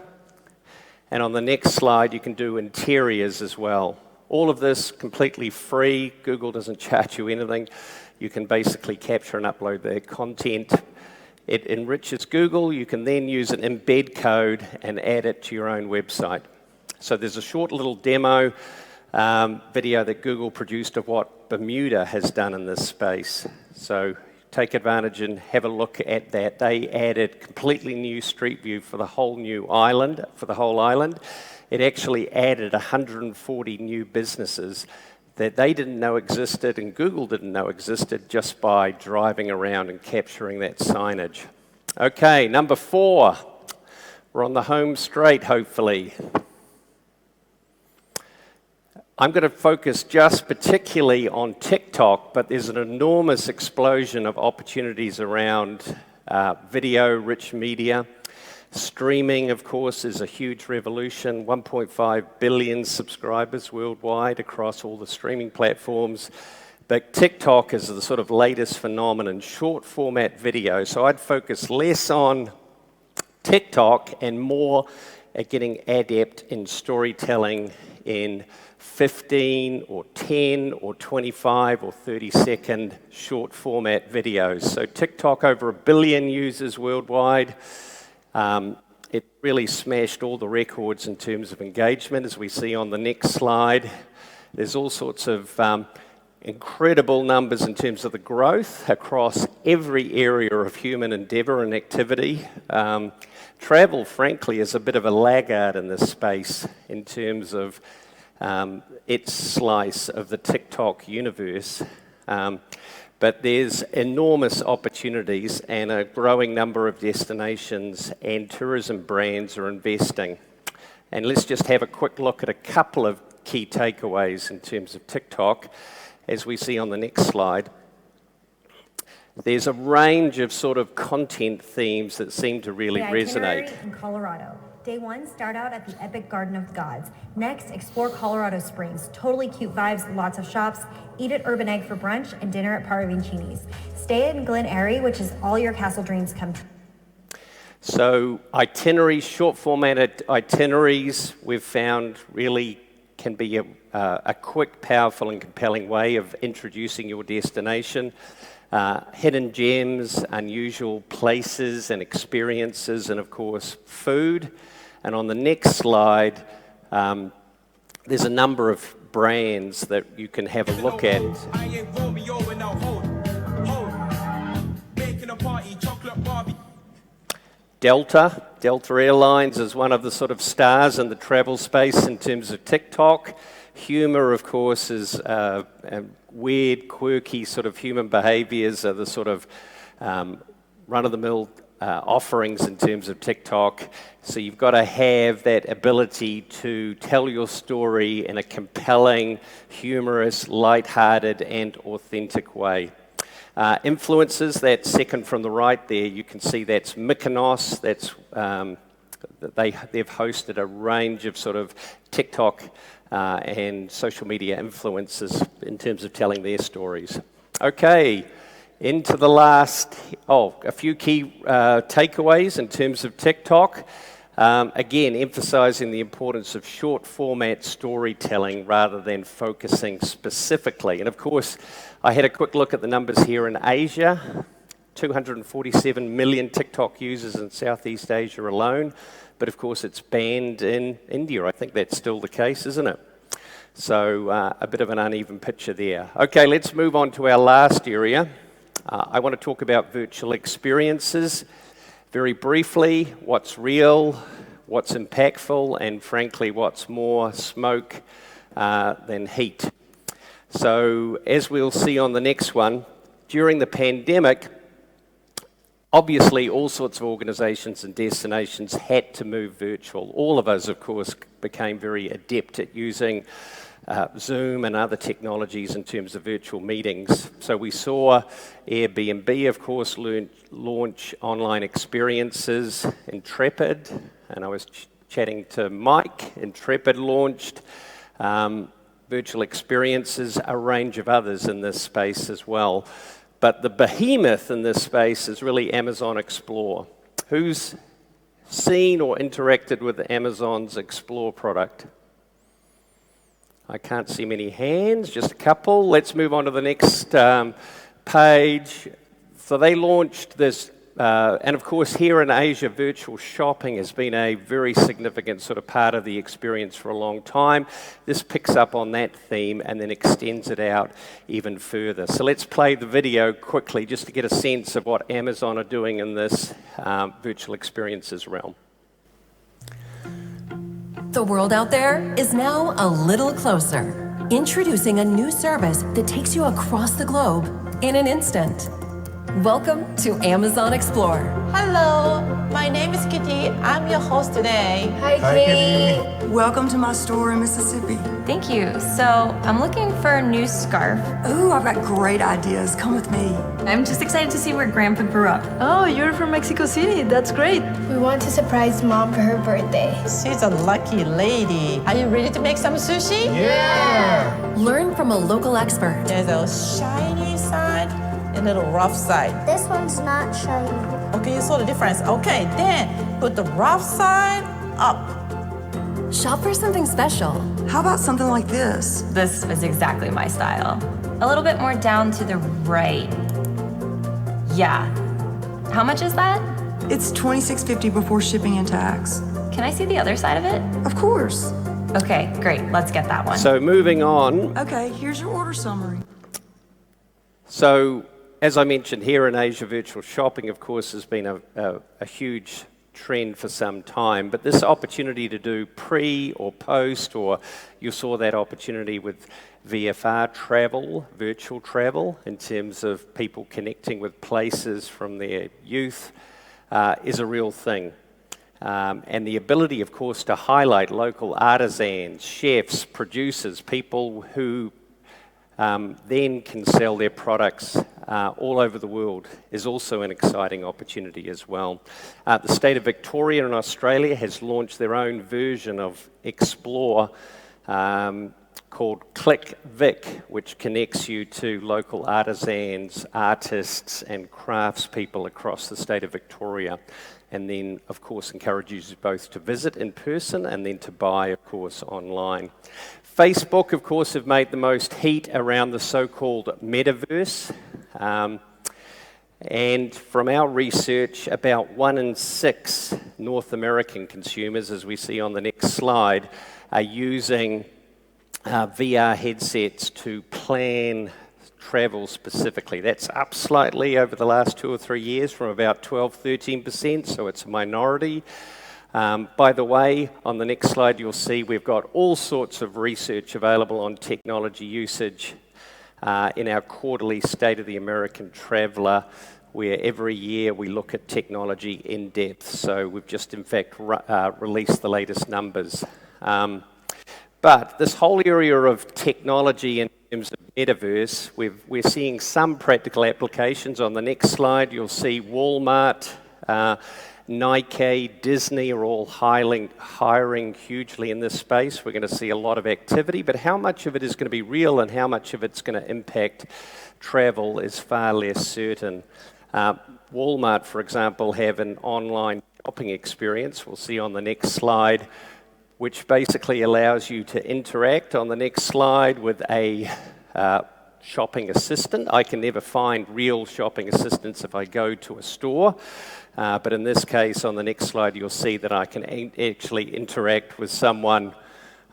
And on the next slide, you can do interiors as well. All of this completely free. Google doesn't charge you anything. You can basically capture and upload their content. It enriches Google. You can then use an embed code and add it to your own website. So there's a short little demo video that Google produced of what Bermuda has done in this space. So take advantage and have a look at that. They added completely new Street View for the whole new island, for the whole island. It actually added 140 new businesses that they didn't know existed and Google didn't know existed just by driving around and capturing that signage. Okay, number 4. We're on the home straight, hopefully. I'm going to focus just particularly on TikTok, but there's an enormous explosion of opportunities around video-rich media. Streaming, of course, is a huge revolution. 1.5 billion subscribers worldwide across all the streaming platforms. But TikTok is the sort of latest phenomenon, short format video. So I'd focus less on TikTok and more at getting adept in storytelling in 15 or 10 or 25 or 30-second short format videos. So TikTok, over 1 billion users worldwide. It really smashed all the records in terms of engagement, as we see on the next slide. There's all sorts of incredible numbers in terms of the growth across every area of human endeavor and activity. Travel, frankly, is a bit of a laggard in this space in terms of its slice of the TikTok universe. But there's enormous opportunities and a growing number of destinations and tourism brands are investing. And let's just have a quick look at a couple of key takeaways in terms of TikTok, as we see on the next slide. There's a range of sort of content themes that seem to really resonate. In Colorado. Day 1, start out at the Epic Garden of the Gods. Next, explore Colorado Springs. Totally cute vibes, lots of shops. Eat at Urban Egg for brunch and dinner at Paravincini's. Stay in Glen Eyrie, which is all your castle dreams come true. So itineraries, short formatted itineraries, we've found really can be a quick, powerful and compelling way of introducing your destination. Hidden gems, unusual places and experiences, and of course, food. And on the next slide, there's a number of brands that you can have a look at. Delta Airlines is one of the sort of stars in the travel space in terms of TikTok. Humor, of course, is weird, quirky sort of human behaviors are the sort of run-of-the-mill offerings in terms of TikTok. So you've got to have that ability to tell your story in a compelling, humorous, lighthearted, and authentic way. Influencers, that second from the right there, you can see that's Mykonos. That's they've hosted a range of sort of TikTok and social media influencers in terms of telling their stories. Okay, into the last, a few key takeaways in terms of TikTok. Again, emphasizing the importance of short format storytelling rather than focusing specifically. And of course, I had a quick look at the numbers here in Asia. 247 million TikTok users in Southeast Asia alone, but of course it's banned in India. I think that's still the case, isn't it? So a bit of an uneven picture there. Okay, let's move on to our last area. I want to talk about virtual experiences. Very briefly, what's real, what's impactful, and frankly, what's more smoke than heat. So as we'll see on the next one, during the pandemic, obviously all sorts of organizations and destinations had to move virtual. All of us, of course, became very adept at using Zoom and other technologies in terms of virtual meetings. So we saw Airbnb, of course, launch online experiences. Intrepid, and I was chatting to Mike, Intrepid launched virtual experiences, a range of others in this space as well. But the behemoth in this space is really Amazon Explore. Who's seen or interacted with Amazon's Explore product? I can't see many hands, just a couple. Let's move on to the next page. So they launched this, and of course here in Asia, virtual shopping has been a very significant sort of part of the experience for a long time. This picks up on that theme and then extends it out even further. So let's play the video quickly just to get a sense of what Amazon are doing in this virtual experiences realm. The world out there is now a little closer. Introducing a new service that takes you across the globe in an instant. Welcome to Amazon Explore. Hello, my name is Kitty. I'm your host today. Hi, Kitty. Welcome to my store in Mississippi. Thank you. So I'm looking for a new scarf. Ooh, I've got great ideas. Come with me. I'm just excited to see where Grandpa grew up. Oh, you're from Mexico City. That's great. We want to surprise Mom for her birthday. She's a lucky lady. Are you ready to make some sushi? Yeah. Learn from a local expert. There's a shiny side and a little rough side. This one's not shiny. Okay, you saw the difference. Okay, then put the rough side up. Shop for something special. How about something like this? This is exactly my style. A little bit more down to the right. Yeah. How much is that? It's $26.50 before shipping and tax. Can I see the other side of it? Of course. Okay, great. Let's get that one. So moving on. Okay, here's your order summary. So as I mentioned, here in Asia, virtual shopping, of course, has been a huge trend for some time, but this opportunity to do pre or post, or you saw that opportunity with VFR travel, virtual travel, in terms of people connecting with places from their youth, is a real thing. And the ability, of course, to highlight local artisans, chefs, producers, people who then can sell their products all over the world is also an exciting opportunity as well. The state of Victoria in Australia has launched their own version of Explore called Click Vic, which connects you to local artisans, artists, and craftspeople across the state of Victoria. And then, of course, encourages you both to visit in person and then to buy, of course, online. Facebook, of course, have made the most heat around the so-called metaverse. And from our research, about 1 in 6 North American consumers, as we see on the next slide, are using VR headsets to plan travel specifically. That's up slightly over the last 2 or 3 years from about 12-13%, so it's a minority. By the way, on the next slide you'll see we've got all sorts of research available on technology usage in our quarterly State of the American Traveller, where every year we look at technology in depth. So we've just in fact released the latest numbers. But this whole area of technology in terms of metaverse, we're seeing some practical applications. On the next slide you'll see Walmart, Nike, Disney are all hiring hugely in this space. We're going to see a lot of activity, but how much of it is going to be real and how much of it's going to impact travel is far less certain. Walmart, for example, have an online shopping experience, we'll see on the next slide, which basically allows you to interact on the next slide with a shopping assistant. I can never find real shopping assistants if I go to a store. But in this case, on the next slide, you'll see that I can actually interact with someone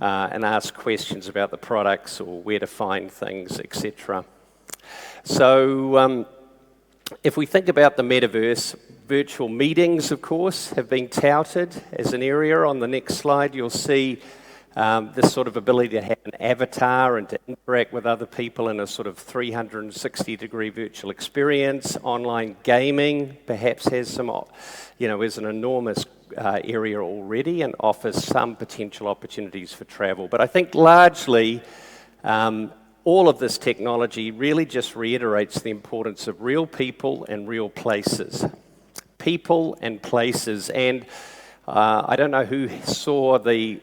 and ask questions about the products or where to find things, etc. So if we think about the metaverse, virtual meetings, of course, have been touted as an area. On the next slide, you'll see this sort of ability to have an avatar and to interact with other people in a sort of 360-degree virtual experience. Online gaming perhaps has some, is an enormous area already and offers some potential opportunities for travel. But I think largely, all of this technology really just reiterates the importance of real people and real places. People and places. And I don't know who saw the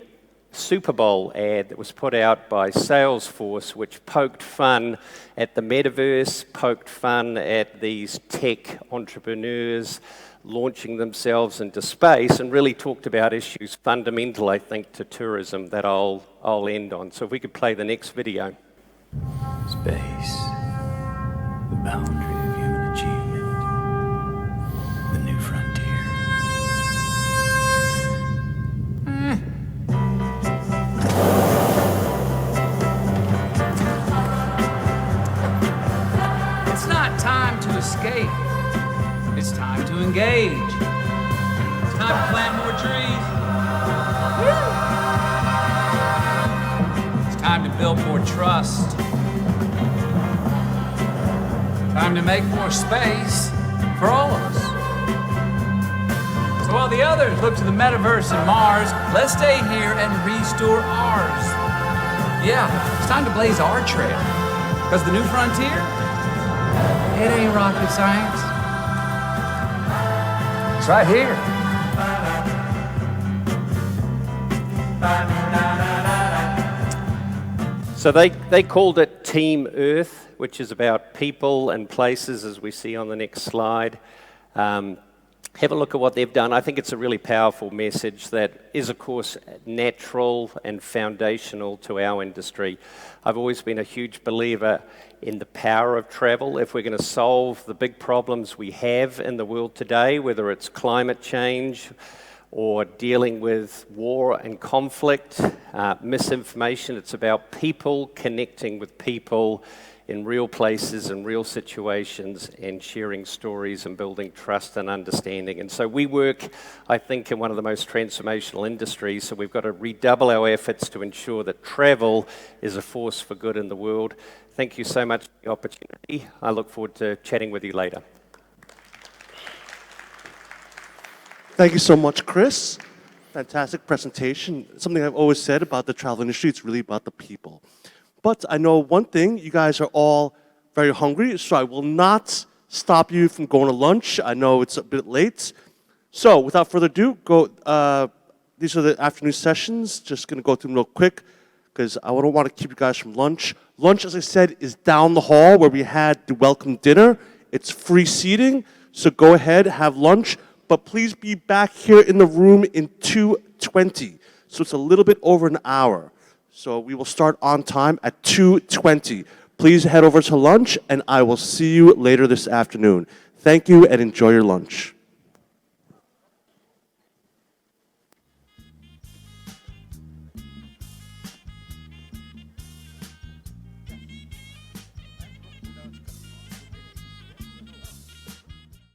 Super Bowl ad that was put out by Salesforce, which poked fun at the metaverse, poked fun at these tech entrepreneurs launching themselves into space, and really talked about issues fundamental, I think, to tourism that I'll end on. So if we could play the next video. Space, the boundary of human achievement, the new frontier. It's not time to escape. It's time to engage. It's time to plant more trees. It's time to build more trust. Time to make more space for all of us. So while the others look to the metaverse and Mars, let's stay here and restore ours. Yeah, it's time to blaze our trail. Because the new frontier, it ain't rocket science. It's right here. So they called it Team Earth, which is about people and places, as we see on the next slide. Have a look at what they've done. I think it's a really powerful message that is, of course, natural and foundational to our industry. I've always been a huge believer in the power of travel. If we're going to solve the big problems we have in the world today, whether it's climate change or dealing with war and conflict, misinformation, it's about people connecting with people in real places and real situations and sharing stories and building trust and understanding. And so we work, I think, in one of the most transformational industries, so we've got to redouble our efforts to ensure that travel is a force for good in the world. Thank you so much for the opportunity. I look forward to chatting with you later. Thank you so much, Chris. Fantastic presentation. Something I've always said about the travel industry, it's really about the people. But I know one thing, you guys are all very hungry, so I will not stop you from going to lunch. I know it's a bit late. So without further ado, these are the afternoon sessions. Just going to go through them real quick because I don't want to keep you guys from lunch. Lunch, as I said, is down the hall where we had the welcome dinner. It's free seating, so go ahead, have lunch. But please be back here in the room in 2:20. So it's a little bit over an hour. So we will start on time at 2:20. Please head over to lunch, and I will see you later this afternoon. Thank you, and enjoy your lunch.